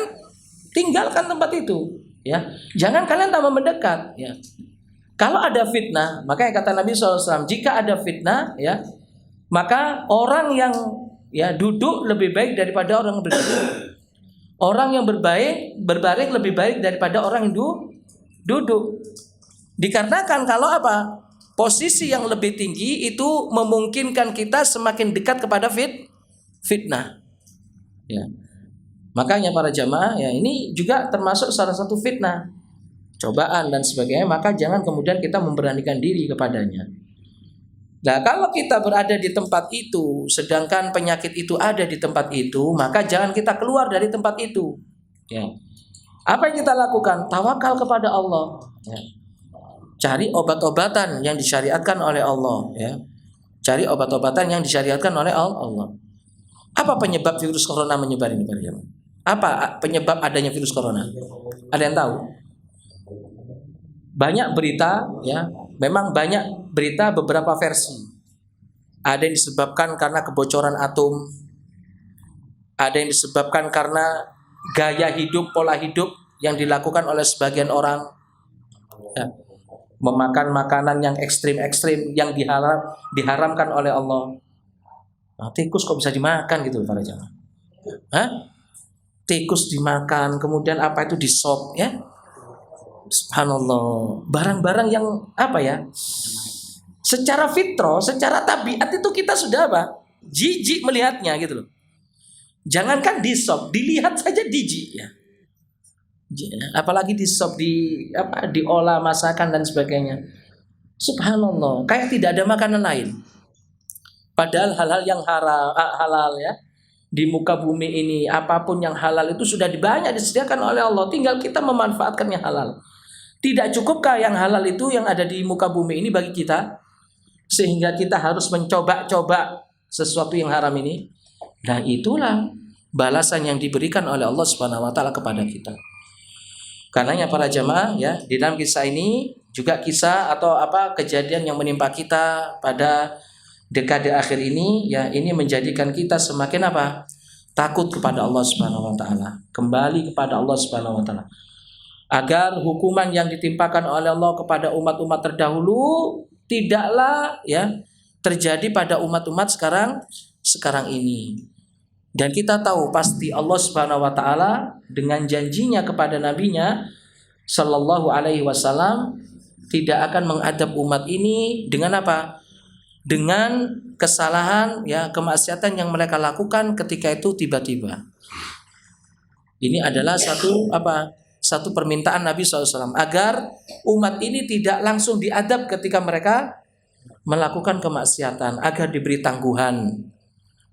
tinggalkan tempat itu, ya. Jangan kalian tambah mendekat, ya. Kalau ada fitnah, makanya kata Nabi SAW, jika ada fitnah, ya, maka orang yang ya duduk lebih baik daripada orang yang berdiri. Orang yang berbaring lebih baik daripada orang yang duduk. Dikarenakan kalau apa? Posisi yang lebih tinggi itu memungkinkan kita semakin dekat kepada fitnah. Ya. Makanya para jamaah ya ini juga termasuk salah satu fitnah, cobaan dan sebagainya, maka jangan kemudian kita memberanikan diri kepadanya. Nah, kalau kita berada di tempat itu sedangkan penyakit itu ada di tempat itu, maka jangan kita keluar dari tempat itu. Ya. Apa yang kita lakukan? Tawakal kepada Allah. Ya. Cari obat-obatan yang disyariatkan oleh Allah. Ya. Cari obat-obatan yang disyariatkan oleh Allah. Apa penyebab virus corona menyebar ini para jamaah? Apa penyebab adanya virus corona? Ada yang tahu? Banyak berita, ya, memang banyak berita beberapa versi. Ada yang disebabkan karena kebocoran atom, ada yang disebabkan karena gaya hidup, pola hidup yang dilakukan oleh sebagian orang, ya, memakan makanan yang ekstrim-ekstrim yang diharamkan oleh Allah. Nah, tikus kok bisa dimakan gitu para jamaah? Hah? Tikus dimakan, kemudian apa itu disop, ya? Subhanallah. Barang-barang yang apa ya? Secara fitrah, secara tabiat itu kita sudah apa? Jijik melihatnya gitu loh. Jangankan disop, dilihat saja jijik ya. Apalagi disop, diolah, masakan dan sebagainya. Subhanallah, kayak tidak ada makanan lain. Padahal hal-hal yang halal ya. Di muka bumi ini apapun yang halal itu sudah banyak disediakan oleh Allah, tinggal kita memanfaatkan yang halal. Tidak cukupkah yang halal itu yang ada di muka bumi ini bagi kita sehingga kita harus mencoba-coba sesuatu yang haram ini? Nah, itulah balasan yang diberikan oleh Allah Subhanahu wa taala kepada kita. Karenanya para jamaah ya, di dalam kisah ini juga kisah atau kejadian yang menimpa kita pada dekade akhir ini ya, ini menjadikan kita semakin takut kepada Allah Subhanahu wa taala, kembali kepada Allah Subhanahu wa taala, agar hukuman yang ditimpakan oleh Allah kepada umat-umat terdahulu tidaklah ya terjadi pada umat-umat sekarang ini. Dan kita tahu pasti Allah Subhanahu wa taala dengan janjinya kepada nabinya sallallahu alaihi wasallam tidak akan mengadab umat ini dengan apa? Dengan kesalahan ya, kemaksiatan yang mereka lakukan ketika itu tiba-tiba. Ini adalah satu permintaan Nabi SAW agar umat ini tidak langsung diadab ketika mereka melakukan kemaksiatan, agar diberi tangguhan,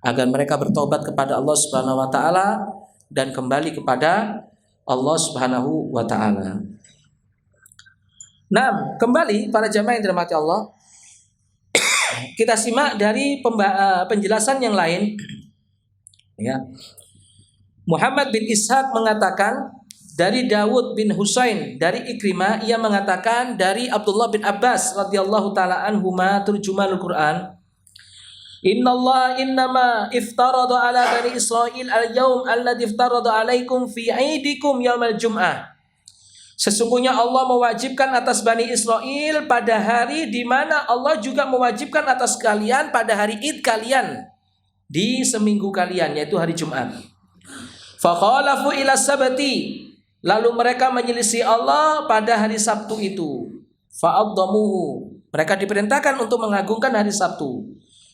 agar mereka bertobat kepada Allah Subhanahu wa taala dan kembali kepada Allah Subhanahu wa taala. Nah, kembali para jamaah yang dirahmati Allah, kita simak dari penjelasan yang lain. Ya. Muhammad bin Ishaq mengatakan dari Dawud bin Husain dari Ikrimah, ia mengatakan dari Abdullah bin Abbas radhiyallahu taala anhuma turjumanul Quran, Innallaha innama iftarada ala bani Israil al-yawm alladhi iftarada alaikum fi aidikum yaumal jum'ah. Sesungguhnya Allah mewajibkan atas Bani Israel pada hari di mana Allah juga mewajibkan atas kalian pada hari Id kalian di seminggu kalian, yaitu hari Jumat. Fakhalafu ila sabti, lalu mereka menyelisih Allah pada hari Sabtu itu. Fa'addamuhu, mereka diperintahkan untuk mengagungkan hari Sabtu.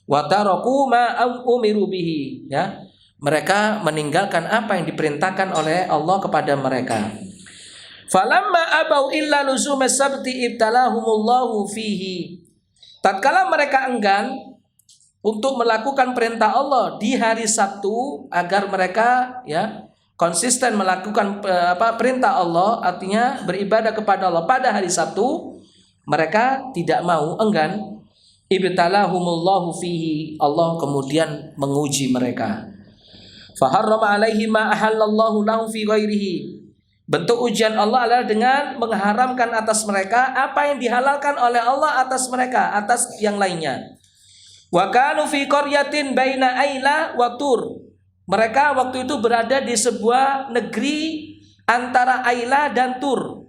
Wa taraku ma umiru bihi, ya. Mereka meninggalkan apa yang diperintahkan oleh Allah kepada mereka. Falamma abau illa luzum as-sabti ibtalahumullahu fihi. Tatkala mereka enggan untuk melakukan perintah Allah di hari Sabtu agar mereka ya konsisten melakukan perintah Allah, artinya beribadah kepada Allah pada hari Sabtu, mereka tidak mau, enggan. Ibtalahumullahu fihi, Allah kemudian menguji mereka. Faharrama alaihi ma ahallallahu lahu fi ghairihi. Bentuk ujian Allah adalah dengan mengharamkan atas mereka apa yang dihalalkan oleh Allah atas mereka, atas yang lainnya. Wa kanu fi qaryatin baina Aila wa Tur. Mereka waktu itu berada di sebuah negeri antara Aila dan Tur.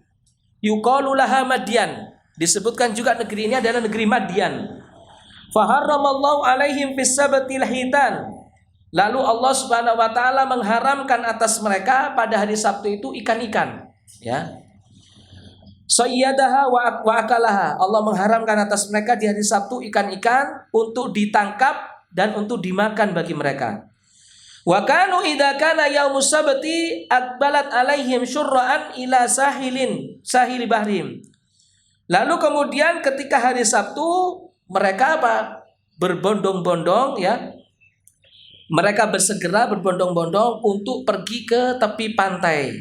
Yuqalu laha Madyan. Disebutkan juga negeri ini adalah negeri Madyan. Faharramallahu alaihim fis sabatil hitan. Lalu Allah Subhanahu wa taala mengharamkan atas mereka pada hari Sabtu itu ikan-ikan, ya. Sayyadaha wa akalaha. Allah mengharamkan atas mereka di hari Sabtu ikan-ikan untuk ditangkap dan untuk dimakan bagi mereka. Wa kanu idza kana yaumus sabti aqbalat alaihim syurra'an ila sahili bahrim. Lalu kemudian ketika hari Sabtu mereka berbondong-bondong, ya. Mereka bersegera berbondong-bondong untuk pergi ke tepi pantai.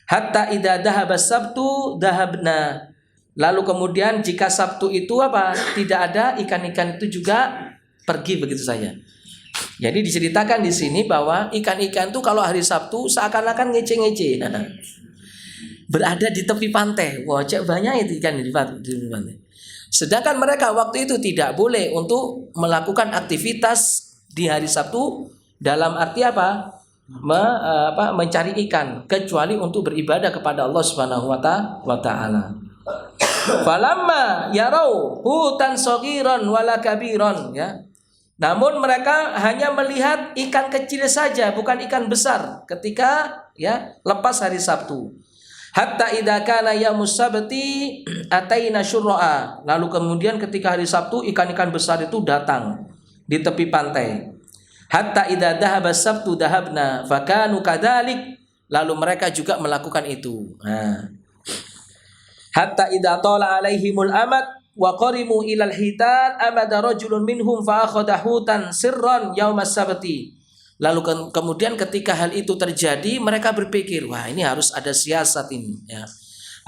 Hatta idza dhahaba sabtu dhahabna. Lalu kemudian jika Sabtu itu tidak ada, ikan-ikan itu juga pergi begitu saja. Jadi diceritakan di sini bahwa ikan-ikan itu kalau hari Sabtu seakan-akan ngece-ngece. Berada di tepi pantai. Wah, banyak itu ikan di pantai. Sedangkan mereka waktu itu tidak boleh untuk melakukan aktivitas di hari Sabtu dalam arti mencari ikan, kecuali untuk beribadah kepada Allah Subhanahu wa taala. Falamma yarau hutan saghiran wala kabiran, ya. Namun mereka hanya melihat ikan kecil saja, bukan ikan besar ketika ya lepas hari Sabtu. Hatta idza kana yaumus sabti ataina syurra'a. Lalu kemudian ketika hari Sabtu ikan-ikan besar itu datang di tepi pantai. Hatta idza dhahaba sabtu dhahabna fakanu kadzalik. Lalu mereka juga melakukan itu. Hatta idza tala alaihimul amad wa qarimu ilal hitan amada rajulun minhum fa akhadha hutan sirran yaumas sabti. Lalu kemudian ketika hal itu terjadi, mereka berpikir, wah ini harus ada siasat ini, ya.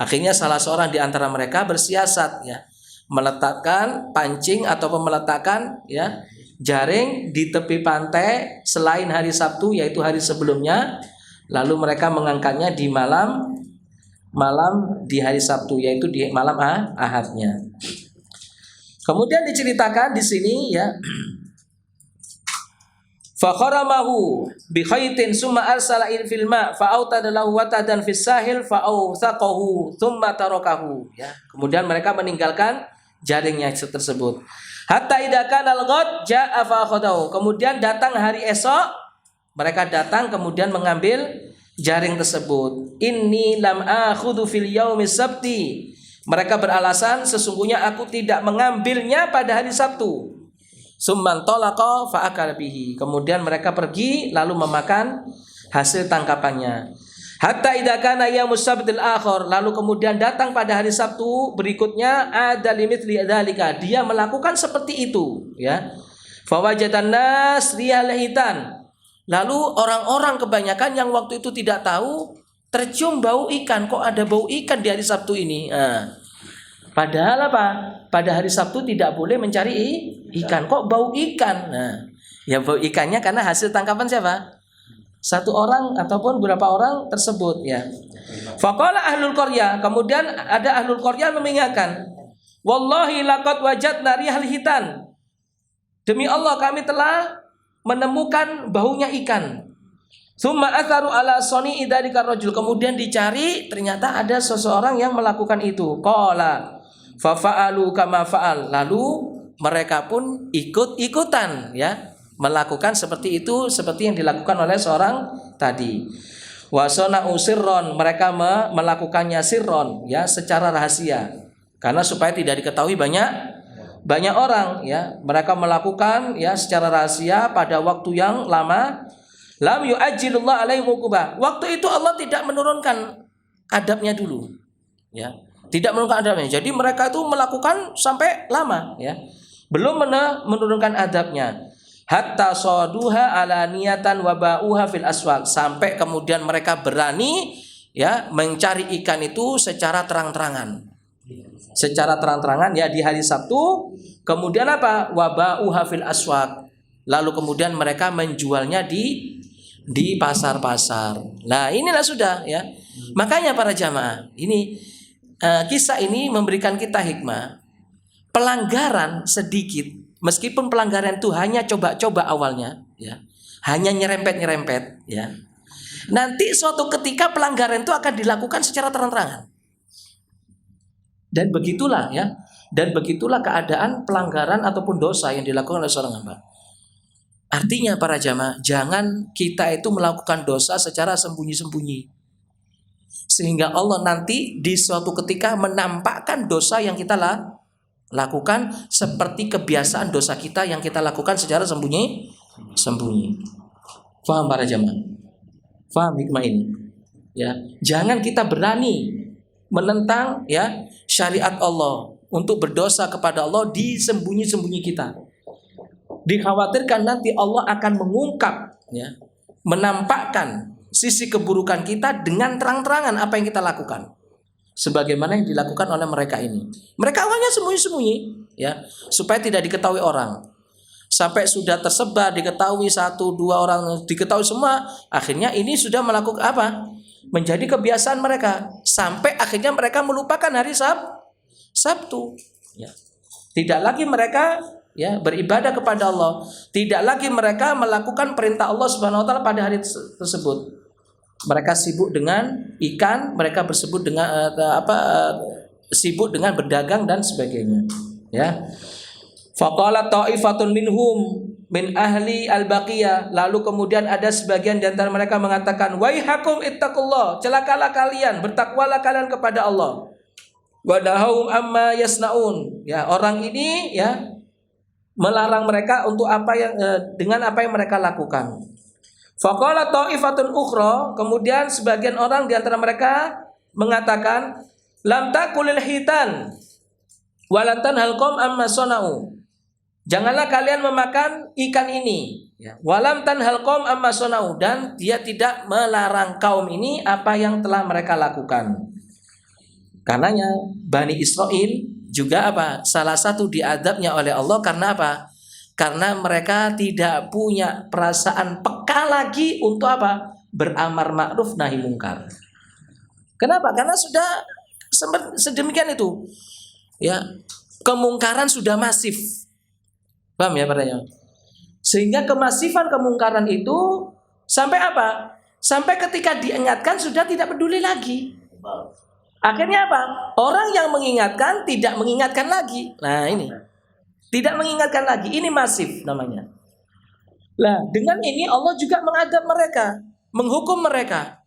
Akhirnya salah seorang di antara mereka bersiasat, ya, meletakkan pancing atau meletakkan ya jaring di tepi pantai selain hari Sabtu, yaitu hari sebelumnya. Lalu mereka mengangkatnya di malam di hari Sabtu, yaitu di malam Ahadnya. Kemudian diceritakan di sini, ya, fa kharamahu bi khaytin summa arsala il fil ma fa autada lahu watadan fis sahil fa awthaqahu thumma tarakahu, ya. Kemudian mereka meninggalkan jaringnya tersebut. Hatta idza kana al-ghad jaa fa akhadahu. Kemudian datang hari esok, mereka datang kemudian mengambil jaring tersebut. Inni lam akhudhu fil yaumis sabti. Mereka beralasan, sesungguhnya aku tidak mengambilnya pada hari Sabtu. Summan talaqa fa akala bihi. Kemudian mereka pergi lalu memakan hasil tangkapannya. Hatta idza kana yaumus sabtil akhir. Lalu kemudian datang pada hari Sabtu berikutnya, ada limithli dzalika. Dia melakukan seperti itu, ya. Fa wajadan nas riyal hitan. Lalu orang-orang kebanyakan yang waktu itu tidak tahu tercium bau ikan, kok ada bau ikan di hari Sabtu ini. Padahal apa? Pada hari Sabtu tidak boleh mencari ikan, kok bau ikan. Ya bau ikannya karena hasil tangkapan siapa? Satu orang ataupun beberapa orang tersebut ya. Faqala ahlul qaryah, kemudian ada ahlul qaryah mengingatkan, wallahi laqad wajadna rihal hitan. Demi Allah kami telah menemukan baunya ikan. Tsumma atharu ala sani idzalika rajul, kemudian dicari ternyata ada seseorang yang melakukan itu. Qala fa fa'alu kama fa'al, lalu mereka pun ikut-ikutan ya melakukan seperti itu, seperti yang dilakukan oleh seorang tadi. Wasona usirron, mereka melakukannya sirron ya, secara rahasia, karena supaya tidak diketahui banyak orang ya. Mereka melakukan ya secara rahasia pada waktu yang lama. Lam yu'ajjilullah alaihim uqubah, waktu itu Allah tidak menurunkan adabnya dulu ya, tidak menurunkan adabnya. Jadi mereka itu melakukan sampai lama ya, belum menurunkan adabnya. Hatta saduha ala niyatan wa ba'uha fil aswaq, sampai kemudian mereka berani ya mencari ikan itu secara terang-terangan. Secara terang-terangan ya di hari Sabtu. Kemudian apa? Wa ba'uha fil aswaq. Lalu kemudian mereka menjualnya di pasar-pasar. Nah, inilah sudah ya. Makanya para jamaah, ini kisah ini memberikan kita hikmah. Pelanggaran sedikit, meskipun pelanggaran itu hanya coba-coba awalnya ya, hanya nyerempet-nyerempet ya, nanti suatu ketika pelanggaran itu akan dilakukan secara terang-terangan. Dan begitulah ya, dan begitulah keadaan pelanggaran ataupun dosa yang dilakukan oleh seorang hamba. Artinya para jamaah, jangan kita itu melakukan dosa secara sembunyi-sembunyi, sehingga Allah nanti di suatu ketika menampakkan dosa yang kita lakukan seperti kebiasaan dosa kita yang kita lakukan secara sembunyi. Faham para jamaah? Faham hikmah ini? Ya, jangan kita berani menentang ya syariat Allah untuk berdosa kepada Allah di sembunyi-sembunyi kita. Dikhawatirkan nanti Allah akan mengungkap ya, menampakkan sisi keburukan kita dengan terang-terangan apa yang kita lakukan. Sebagaimana yang dilakukan oleh mereka ini. Mereka awalnya sembunyi-sembunyi ya, supaya tidak diketahui orang. Sampai sudah tersebar, diketahui 1-2 orang, diketahui semua, akhirnya ini sudah melakukan apa? Menjadi kebiasaan mereka. Sampai akhirnya mereka melupakan hari Sabtu ya. Tidak lagi mereka ya beribadah kepada Allah, tidak lagi mereka melakukan perintah Allah Subhanahu wa taala pada hari tersebut. Mereka sibuk dengan ikan, mereka bersebut dengan sibuk dengan berdagang dan sebagainya ya. Faqala ta'ifatun minhum min ahli al-baqiyah, lalu kemudian ada sebagian di antara mereka mengatakan, waihakum ittaqullah, celakalah kalian, bertakwalah kalian kepada Allah. Wa nahum amma yasnaun, ya, orang ini ya melarang mereka untuk apa yang dengan apa yang mereka lakukan. Faqala ta'ifatun ukhra, kemudian sebagian orang di antara mereka mengatakan, lam takulil hitan walantan halqom amma sonau, janganlah kalian memakan ikan ini ya. Walam tanhalqom amma sonau, dan dia tidak melarang kaum ini apa yang telah mereka lakukan. Karenanya Bani Israel juga apa? Salah satu diadabnya oleh Allah karena apa? Karena mereka tidak punya perasaan peka lagi untuk apa? Beramar ma'ruf nahi mungkar. Kenapa? Karena sudah sedemikian itu. Ya, kemungkaran sudah masif. Paham ya padanya? Sehingga kemasifan kemungkaran itu sampai apa? Sampai ketika diingatkan sudah tidak peduli lagi. Akhirnya apa? Orang yang mengingatkan tidak mengingatkan lagi. Nah ini, tidak mengingatkan lagi. Ini masif namanya. Nah dengan ini Allah juga mengadab mereka, menghukum mereka.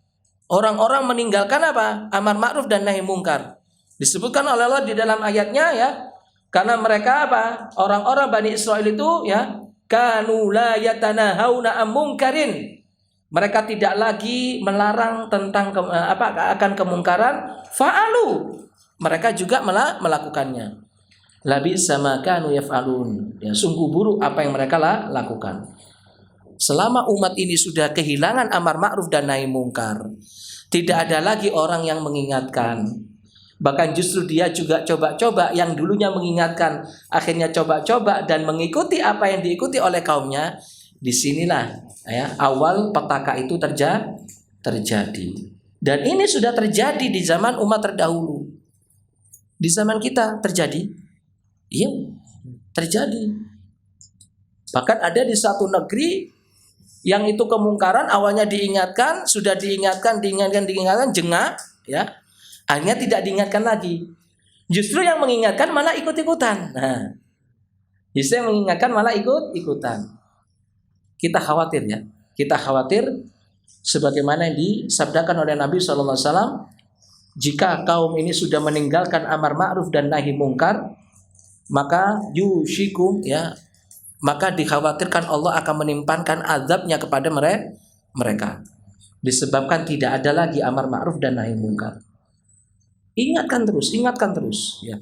Orang-orang meninggalkan apa? Amar ma'ruf dan nahi mungkar. Disebutkan oleh Allah di dalam ayatnya ya. Karena mereka apa? Orang-orang Bani Israel itu ya, kanu la yatanahawna am munkarin. Mereka tidak lagi melarang tentang akan kemungkaran, fa'alu. Mereka juga melakukannya. Labi sama kanu yaf'alun. Ya, sungguh buruk apa yang mereka lakukan. Selama umat ini sudah kehilangan amar ma'ruf dan nahi mungkar, Tidak ada lagi orang yang mengingatkan. Bahkan justru dia juga coba-coba, yang dulunya mengingatkan akhirnya coba-coba dan mengikuti apa yang diikuti oleh kaumnya. Disinilah ya, awal petaka itu terjadi. Dan ini sudah terjadi di zaman umat terdahulu. Di zaman kita terjadi. Iya, terjadi. Bahkan ada di satu negeri yang itu kemungkaran awalnya diingatkan, sudah diingatkan, jengah, ya. Akhirnya tidak diingatkan lagi. Justru yang mengingatkan malah ikut-ikutan. Nah, justru yang mengingatkan malah ikut-ikutan. Kita khawatir ya. Kita khawatir sebagaimana yang disabdakan oleh Nabi SAW, jika kaum ini sudah meninggalkan amar ma'ruf dan nahi mungkar, maka yushikum ya, maka dikhawatirkan Allah akan menimpakan azabnya kepada mereka. Disebabkan tidak ada lagi amar ma'ruf dan nahi mungkar. Ingatkan terus ya.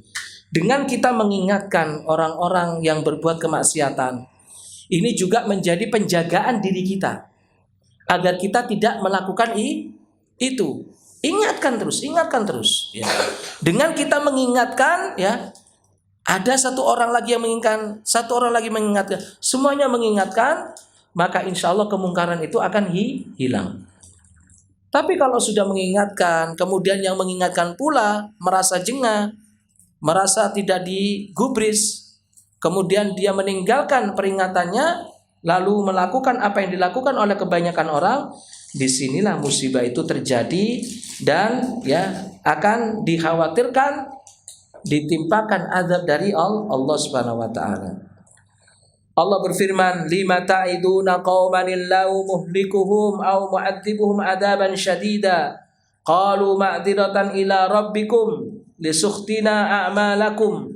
Dengan kita mengingatkan orang-orang yang berbuat kemaksiatan, ini juga menjadi penjagaan diri kita agar kita tidak melakukan itu. Ingatkan terus ya. Dengan kita mengingatkan ya, ada satu orang lagi yang mengingatkan, satu orang lagi mengingatkan, semuanya mengingatkan, maka insya Allah kemungkaran itu akan hilang. Tapi kalau sudah mengingatkan, kemudian yang mengingatkan pula merasa jengah, merasa tidak digubris, kemudian dia meninggalkan peringatannya, lalu melakukan apa yang dilakukan oleh kebanyakan orang, disinilah musibah itu terjadi dan ya akan dikhawatirkan ditimpakan azab dari Allah Subhanahu wa taala. Allah berfirman, lima ta'iduna qauman illahu muhlikuhum aw mu'adzibuhum adaban syadida qalu ma'dziratan ila rabbikum lisukhtina a'malakum.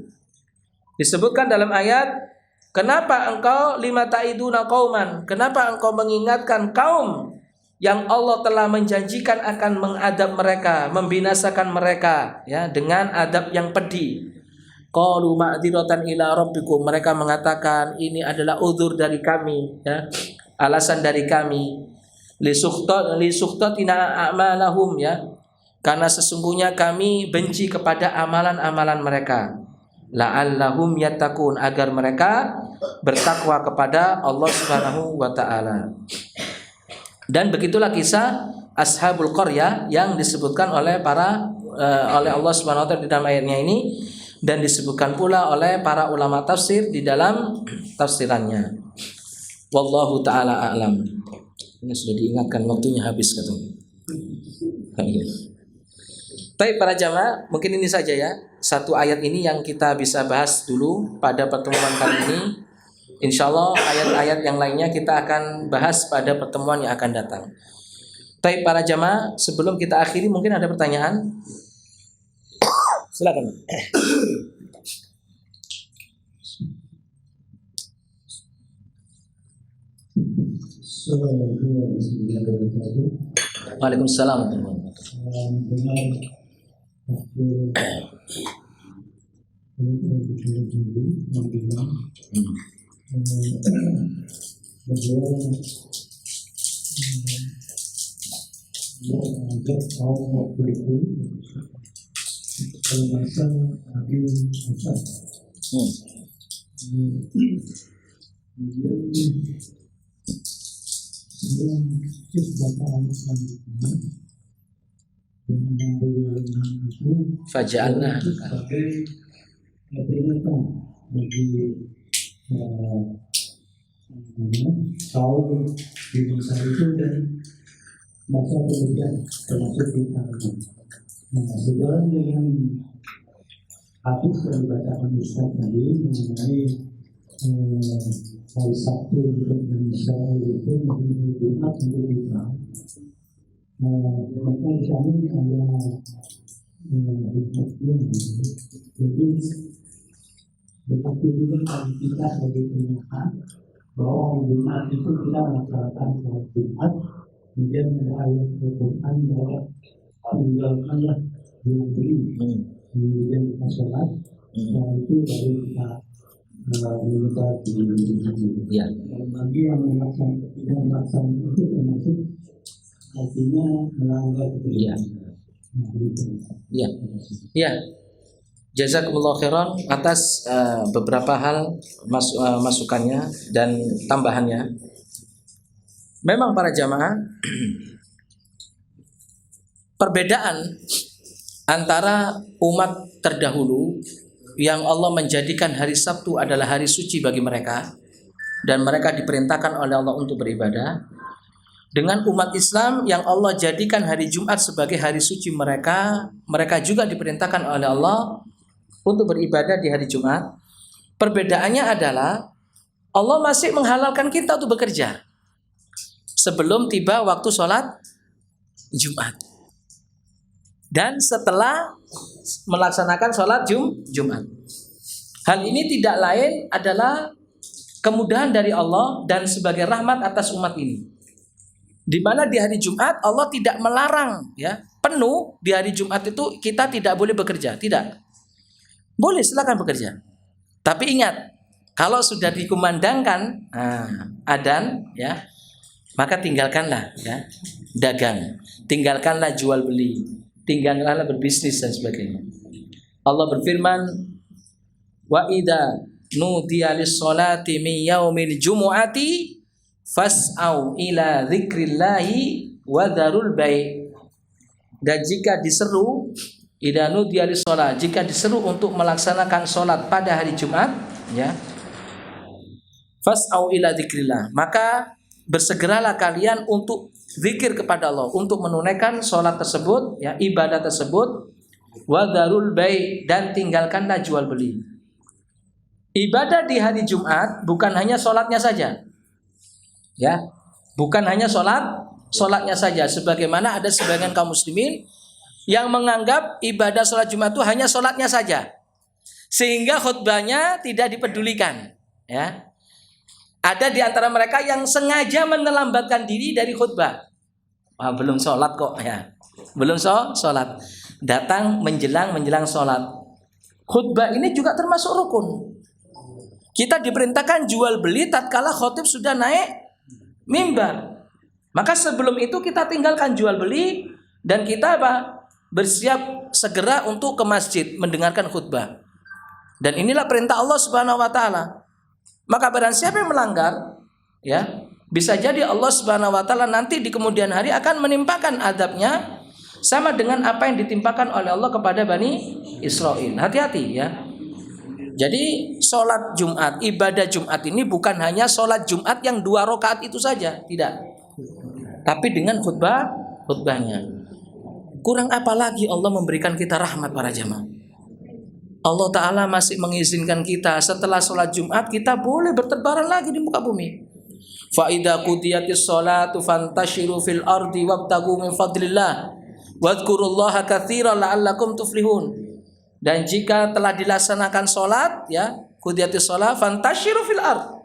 Disebutkan dalam ayat, kenapa engkau lima ta'iduna qauman, kenapa engkau mengingatkan kaum yang Allah telah menjanjikan akan mengadab mereka, membinasakan mereka ya dengan adab yang pedih. Qalu ma'dziratan ila rabbikum, mereka mengatakan ini adalah uzur dari kami ya, alasan dari kami, lisukhtatina a'malahum ya, karena sesungguhnya kami benci kepada amalan-amalan mereka, la'allahum yattaqun, agar mereka bertakwa kepada Allah Subhanahu wa taala. Dan begitulah kisah Ashabul Qaryah yang disebutkan oleh oleh Allah Subhanahu wa taala di dalam ayatnya ini, dan disebutkan pula oleh para ulama tafsir di dalam tafsirannya. Wallahu taala a'lam. Ini sudah diingatkan waktunya habis katanya. Baik para jamaah, mungkin ini saja ya, satu ayat ini yang kita bisa bahas dulu pada pertemuan kali ini. Insyaallah ayat-ayat yang lainnya kita akan bahas pada pertemuan yang akan datang. Baik para jamaah, sebelum kita akhiri mungkin ada pertanyaan? Silakan. Waalaikumsalam. Faja'alna sebagai peringatan bagi kaum di masa itu dan masa kemudian termasuk kita. Nah, sejalan dengan hadis yang dibacakan Ustaz tadi mengenai hari Sabtu untuk Indonesia itu menjadi Jumat untuk kita. Maka di sana ada hikmahnya. Jadi begitu juga bagi kita sebagai penyiar bahwa hari Jumat itu kita melaksanakan sholat Jumat, kemudian ada ayat Al-Quran bahwa meninggalkanlah yang beri, kemudian kita sholat, setelah itu baru kita meminta di ya. Bagi yang tidak melaksanakan itu termasuk artinya melanggar Iya. Iya. Iya. Jazakumullah khairan atas beberapa hal masukannya dan tambahannya. Memang para jamaah, perbedaan antara umat terdahulu yang Allah menjadikan hari Sabtu adalah hari suci bagi mereka dan mereka diperintahkan oleh Allah untuk beribadah, dengan umat Islam yang Allah jadikan hari Jumat sebagai hari suci mereka, mereka juga diperintahkan oleh Allah untuk beribadah di hari Jumat. Perbedaannya adalah Allah masih menghalalkan kita untuk bekerja sebelum tiba waktu sholat Jumat dan setelah melaksanakan sholat Jumat. Hal ini tidak lain adalah kemudahan dari Allah dan sebagai rahmat atas umat ini. Di mana di hari Jumat Allah tidak melarang ya penuh di hari Jumat itu kita tidak boleh bekerja, tidak. Boleh, silakan bekerja. Tapi ingat, kalau sudah dikumandangkan adzan ya, maka tinggalkanlah ya dagang, tinggalkanlah jual beli, tinggalkanlah berbisnis dan sebagainya. Allah berfirman, wa idza nudiya lis-sholati min yaumil jumu'ati fas'au ila dzikrillahi wa dzarul bai'. Dan jika diseru idanu dialis sholat, jika diseru untuk melaksanakan sholat pada hari Jumat, ya, fas'au ila dzikrillah, maka bersegeralah kalian untuk zikir kepada Allah, untuk menunaikan sholat tersebut, ya, ibadah tersebut, wa dzarul bai', dan tinggalkanlah jual beli. Ibadah di hari Jumat bukan hanya sholatnya saja, ya, bukan hanya sholatnya saja, sebagaimana ada sebagian kaum muslimin yang menganggap ibadah sholat Jumat itu hanya sholatnya saja, sehingga khutbahnya tidak dipedulikan. Ya, ada di antara mereka yang sengaja menelambatkan diri dari khutbah. Wah, belum sholat kok, ya, belum sholat, datang menjelang sholat. Khutbah ini juga termasuk rukun. Kita diperintahkan jual beli tatkala khotib sudah naik mimbar. Maka sebelum itu kita tinggalkan jual beli dan kita bersiap segera untuk ke masjid mendengarkan khutbah. Dan inilah perintah Allah Subhanahu wa taala. Maka barang siapa yang melanggar, ya, bisa jadi Allah Subhanahu wa taala nanti di kemudian hari akan menimpakan adabnya sama dengan apa yang ditimpakan oleh Allah kepada Bani Israel. Hati-hati ya. Jadi sholat Jumat, ibadah Jumat ini bukan hanya sholat Jumat yang 2 rakaat itu saja, tidak. Tapi dengan khutbahnya. Kurang apa lagi Allah memberikan kita rahmat para jamaah. Allah Ta'ala masih mengizinkan kita setelah sholat Jumat kita boleh bertebaran lagi di muka bumi. Fa idza qudiyatis sholatu fantashiru fil ardi wabtagu min fadlillah wadhkurullaha katsiran la'allakum tuflihun. Dan jika telah dilaksanakan sholat, ya, qudiyatis sholat fantashiru fil ard,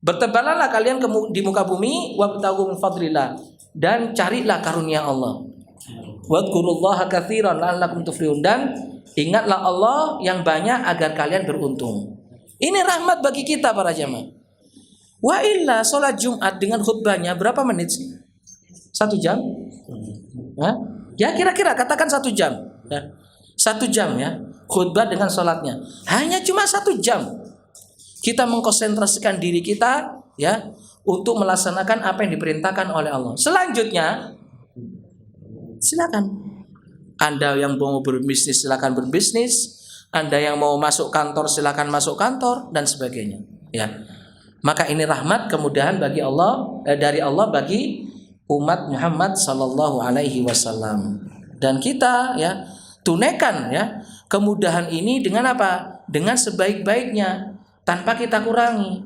bertebaranlah kalian di muka bumi, wabtagu min fadlillah, dan carilah karunia Allah. Wadhkurullaha katsiran la'allakum tuflihun, dan ingatlah Allah yang banyak agar kalian beruntung. Ini rahmat bagi kita para jamaah. Wa illa sholat Jumat dengan khutbahnya berapa menit sih? 1 jam? Hah? Ya kira-kira katakan 1 jam. Ya. 1 jam ya. Khutbah dengan sholatnya. Hanya cuma 1 jam. Kita mengkonsentrasikan diri kita ya untuk melaksanakan apa yang diperintahkan oleh Allah. Selanjutnya silakan. Anda yang mau berbisnis silakan berbisnis, Anda yang mau masuk kantor silakan masuk kantor dan sebagainya. Ya. Maka ini rahmat kemudahan bagi Allah dari Allah bagi umat Muhammad sallallahu alaihi wasallam. Dan kita ya tunaikan ya kemudahan ini dengan apa? Dengan sebaik-baiknya tanpa kita kurangi.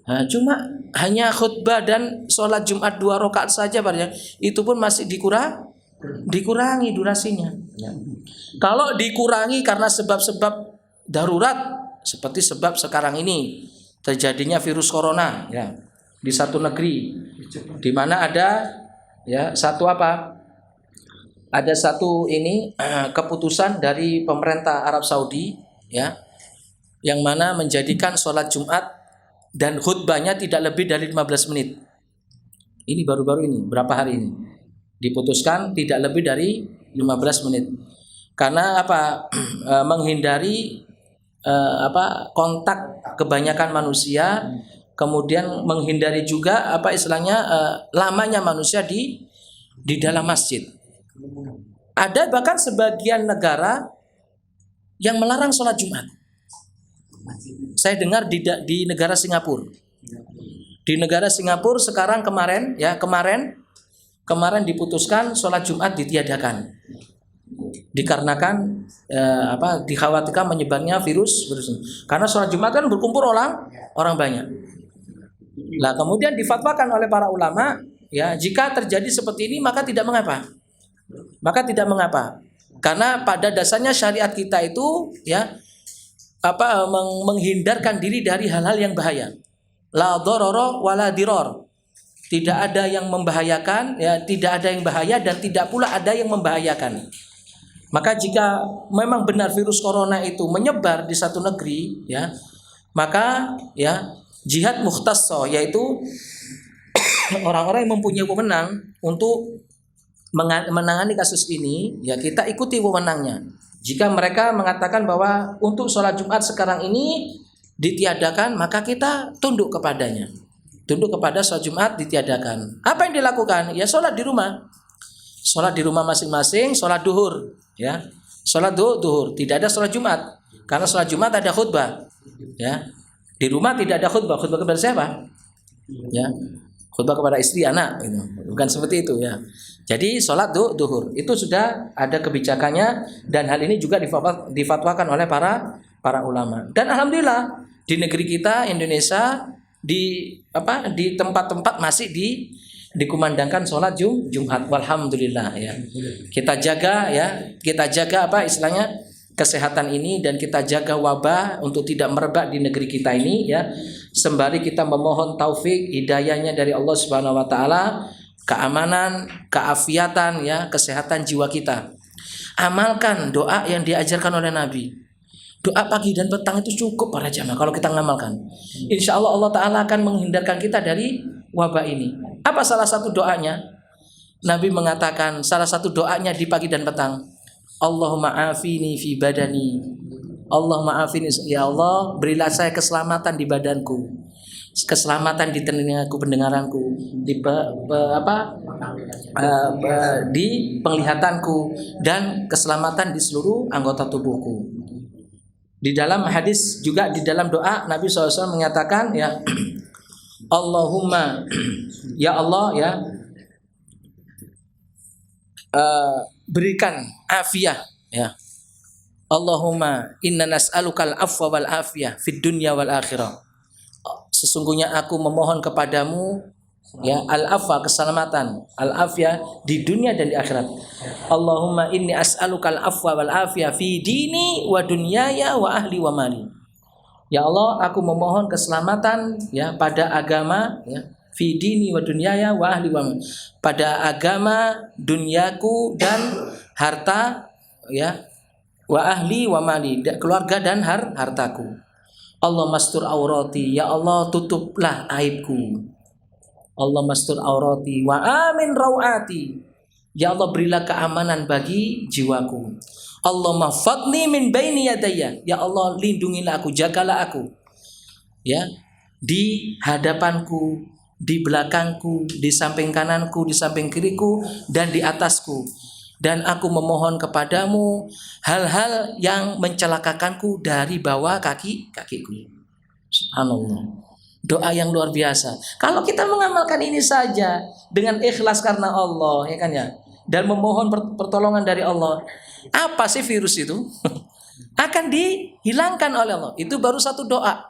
Nah, cuma hanya khutbah dan sholat Jumat 2 rakaat saja itu pun masih dikurangi durasinya. Ya. Kalau dikurangi karena sebab-sebab darurat seperti sebab sekarang ini terjadinya virus corona ya di satu negeri di mana ada ya ada satu keputusan dari pemerintah Arab Saudi ya yang mana menjadikan sholat Jumat dan khutbahnya tidak lebih dari 15 menit. Ini baru-baru ini, berapa hari ini Diputuskan tidak lebih dari 15 menit. Karena apa? Menghindari kontak kebanyakan manusia, kemudian menghindari juga lamanya manusia di dalam masjid. Ada bahkan sebagian negara yang melarang sholat Jumat. Saya dengar di negara Singapura. Di negara Singapura kemarin diputuskan sholat Jumat ditiadakan. Dikarenakan dikhawatirkan menyebarnya virus ini. Karena sholat Jumat kan berkumpul orang banyak. Nah, kemudian difatwakan oleh para ulama, ya, jika terjadi seperti ini maka tidak mengapa. Karena pada dasarnya syariat kita itu menghindarkan diri dari hal-hal yang bahaya. La dharara wala dirar. Tidak ada yang membahayakan, ya, tidak ada yang bahaya dan tidak pula ada yang membahayakan. Maka jika memang benar virus corona itu menyebar di satu negeri, ya, maka ya jihad mukhtassah, yaitu orang-orang yang mempunyai wewenang untuk menangani kasus ini, ya kita ikuti wewenangnya. Jika mereka mengatakan bahwa untuk sholat Jumat sekarang ini ditiadakan, maka kita tunduk kepadanya. Tunduk kepada sholat Jumat ditiadakan. Apa yang dilakukan? Ya sholat di rumah. Sholat di rumah masing-masing, sholat duhur, ya. Sholat duhur, tidak ada sholat Jumat. Karena sholat Jumat ada khutbah, ya. Di rumah tidak ada khutbah. Khutbah kepada siapa? Ya. Khutbah kepada istri, anak, gitu. Bukan seperti itu, ya. Jadi sholat duhur itu sudah ada kebijakannya, dan hal ini juga difatwakan oleh para ulama. Dan alhamdulillah di negeri kita Indonesia di tempat-tempat masih dikumandangkan sholat Jumat. Walhamdulillah, ya. Kita jaga kesehatan ini, dan kita jaga wabah untuk tidak merebak di negeri kita ini, ya. Sembari kita memohon taufik hidayahnya dari Allah Subhanahu wa taala, keamanan, keafiatan, ya, kesehatan jiwa kita. Amalkan doa yang diajarkan oleh Nabi. Doa pagi dan petang itu cukup para jamaah kalau kita ngamalkan. Insya Allah Allah Ta'ala akan menghindarkan kita dari wabah ini. Apa salah satu doanya? Nabi mengatakan salah satu doanya di pagi dan petang, Allahumma afini fi badani. Allahumma afini, ya Allah berilah saya keselamatan di badanku, keselamatan di telingaku, pendengaranku, di penglihatanku, dan keselamatan di seluruh anggota tubuhku. Di dalam hadis juga, di dalam doa Nabi SAW menyatakan, ya, Allahumma, ya Allah, ya, berikan afiyah, ya. Allahumma inna nas'alukal afwa wal afiyah fid dunya wal akhirah. Sesungguhnya aku memohon kepadamu, ya, al-afwa, keselamatan, al-afiyah di dunia dan di akhirat. Allahumma inni as'alukal afwa wal afiyah fi dini wa dunyaya wa ahli wa mali. Ya Allah, aku memohon keselamatan, ya, pada agama, ya, fi dini wa dunyaya wa ahli wa mali. Pada agama, duniaku dan harta, ya, wa ahli wa mali, keluarga dan hartaku. Allah mastur aurati, ya Allah tutuplah aibku. Allah mastur aurati wa amin rawati, ya Allah berilah keamanan bagi jiwaku. Allah mahfadni min baini yadayya, ya Allah lindungilah aku, jagalah aku, ya, di hadapanku, di belakangku, di samping kananku, di samping kiriku, dan di atasku. Dan aku memohon kepadamu hal-hal yang mencelakakanku dari bawah kakiku. Subhanallah. Doa yang luar biasa. Kalau kita mengamalkan ini saja dengan ikhlas karena Allah, ya kan, ya, dan memohon pertolongan dari Allah, apa sih virus itu? Akan dihilangkan oleh Allah. Itu baru satu doa.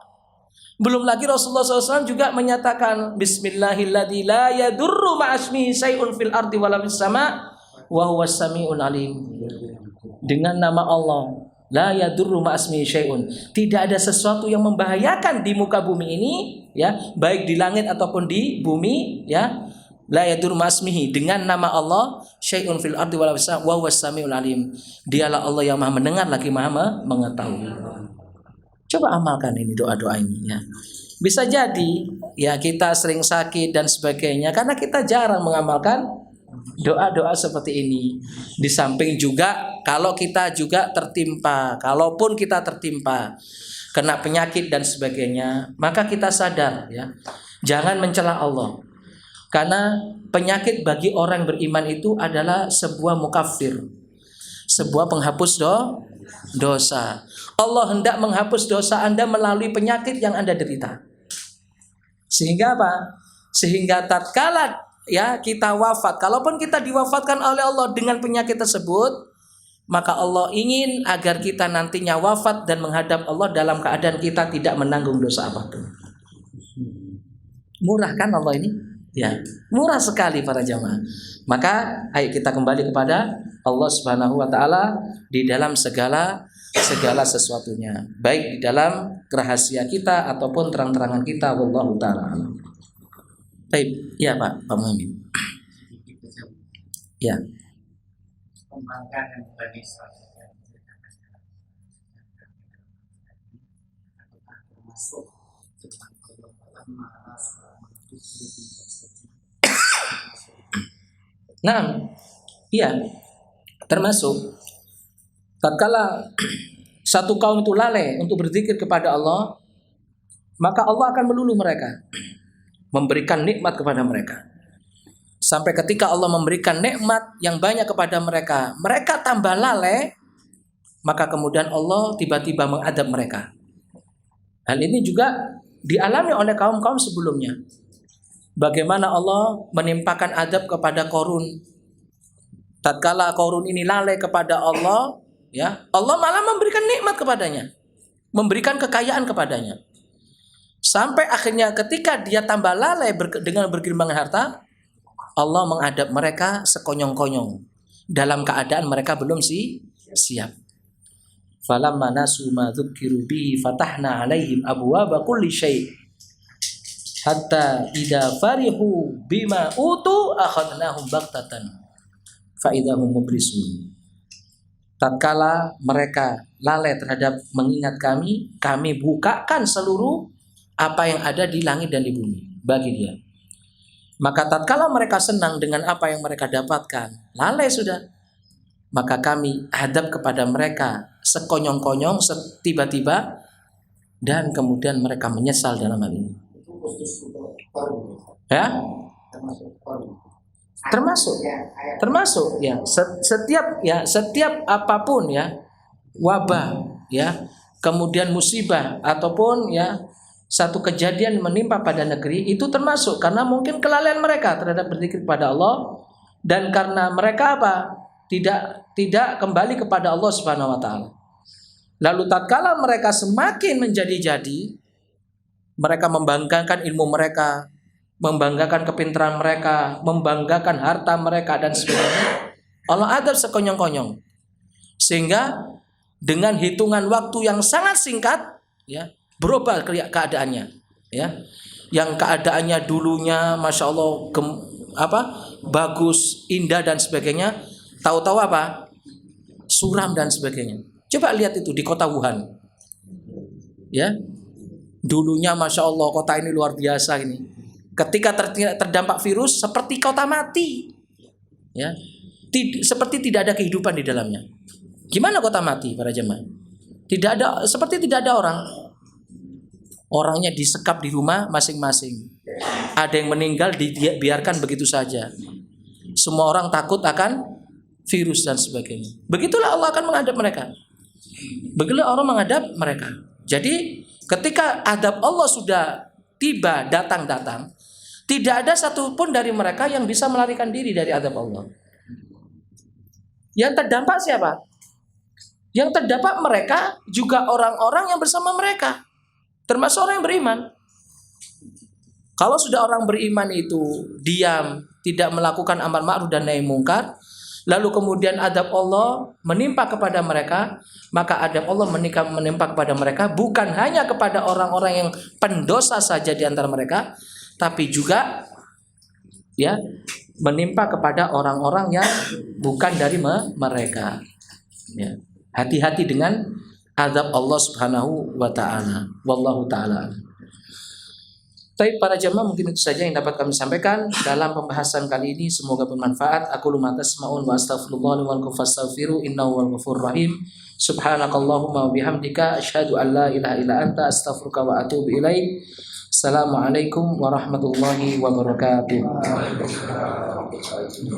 Belum lagi Rasulullah SAW juga menyatakan Bismillahilladzi la yadurru ma'asmihi syai'un fil ardi wala fis sama' wa huwas samiul alim. Dengan nama Allah, la yadurru ma'asmihi syai'un, tidak ada sesuatu yang membahayakan di muka bumi ini, ya, baik di langit ataupun di bumi, ya. La yadurru ma'asmihi, dengan nama Allah, syai'un fil ardi wala fis sama' wa huwas samiul alim. Dialah Allah yang Maha mendengar lagi Maha mengetahui. Coba amalkan ini, doa-doa ini, ya. Bisa jadi, ya, kita sering sakit dan sebagainya karena kita jarang mengamalkan Doa-doa seperti ini. Di samping juga kalau kita juga tertimpa, kalaupun kita tertimpa kena penyakit dan sebagainya, maka kita sadar ya, jangan mencela Allah. Karena penyakit bagi orang beriman itu adalah sebuah mukafir, sebuah penghapus dosa. Allah hendak menghapus dosa Anda melalui penyakit yang Anda derita. Sehingga apa? Sehingga tatkala ya kita wafat, kalaupun kita diwafatkan oleh Allah dengan penyakit tersebut, maka Allah ingin agar kita nantinya wafat dan menghadap Allah dalam keadaan kita tidak menanggung dosa apapun. Murah kan Allah ini? Ya, murah sekali para jamaah. Maka ayo kita kembali kepada Allah Subhanahu wa taala di dalam segala sesuatunya, baik di dalam rahasia kita ataupun terang-terangan kita. Wallahu taala. Baik, ya Pak Muhammad. Ya. Kembangkan dan bernisbah termasuk nah, iya, termasuk tatkala satu kaum itu lalai untuk berzikir kepada Allah, maka Allah akan meluluh mereka, memberikan nikmat kepada mereka. Sampai ketika Allah memberikan nikmat yang banyak kepada mereka, mereka tambah lalai, maka kemudian Allah tiba-tiba mengadab mereka. Hal ini juga dialami oleh kaum-kaum sebelumnya. Bagaimana Allah menimpakan adab kepada Qarun. Tatkala Qarun ini lalai kepada Allah, ya, Allah malah memberikan nikmat kepadanya, memberikan kekayaan kepadanya. Sampai akhirnya ketika dia tambah lalai dengan bergelimang harta, Allah mengadab mereka sekonyong-konyong dalam keadaan mereka belum siap. Falamma nasu ma dzukiru bihi fatahna 'alaihim abwaaba kulli syai' hatta idza farihu bima utu akhadnahum baghtatan fa idahum mublisun. Tatkala mereka lalai terhadap mengingat kami bukakan seluruh apa yang ada di langit dan di bumi bagi dia. Maka tatkala mereka senang dengan apa yang mereka dapatkan, lalai sudah, maka kami hadap kepada mereka sekonyong-konyong, tiba-tiba, dan kemudian mereka menyesal dalam hal ini. Ya, termasuk ya setiap apapun ya, wabah ya, kemudian musibah ataupun ya satu kejadian menimpa pada negeri, itu termasuk karena mungkin kelalaian mereka terhadap berzikir kepada Allah, dan karena mereka apa? Tidak kembali kepada Allah Subhanahu wa taala. Lalu tatkala mereka semakin menjadi-jadi, mereka membanggakan ilmu mereka, membanggakan kepintaran mereka, membanggakan harta mereka dan sebagainya, Allah adab sekonyong-konyong. Sehingga dengan hitungan waktu yang sangat singkat ya, berubah keadaannya ya. Yang keadaannya dulunya Masya Allah bagus, indah dan sebagainya, tahu-tahu apa? Suram dan sebagainya. Coba lihat itu di kota Wuhan ya. Dulunya Masya Allah kota ini luar biasa ini. Ketika terdampak virus seperti kota mati ya. Seperti tidak ada kehidupan di dalamnya. Gimana kota mati para jemaah? Seperti tidak ada orang. Orangnya disekap di rumah masing-masing. Ada yang meninggal dibiarkan begitu saja. Semua orang takut akan virus dan sebagainya. Begitulah Allah akan menghadap mereka. Begitulah orang menghadap mereka. Jadi ketika adab Allah sudah tiba, datang, tidak ada satupun dari mereka yang bisa melarikan diri dari adab Allah. Yang terdampak siapa? Yang terdampak mereka juga orang-orang yang bersama mereka, termasuk orang yang beriman. Kalau sudah orang beriman itu diam, tidak melakukan amar ma'ruf dan nahi mungkar, lalu kemudian adab Allah menimpa kepada mereka, maka adab Allah menimpa kepada mereka bukan hanya kepada orang-orang yang pendosa saja di antara mereka, tapi juga ya menimpa kepada orang-orang yang bukan dari mereka. Ya. Hati-hati dengan adab Allah Subhanahu wa taala. Wallahu taala. Baik para jamaah, mungkin itu saja yang dapat kami sampaikan dalam pembahasan kali ini. Semoga bermanfaat. Aku lumata tasma'un wa astaghfirullah wa lakum fastaghfiru innahu wal ghafurur rahim. Subhanakallahumma wa bihamdika asyhadu an la ilaha illa anta astaghfiruka wa atubu ilaik. Assalamualaikum warahmatullahi wabarakatuh.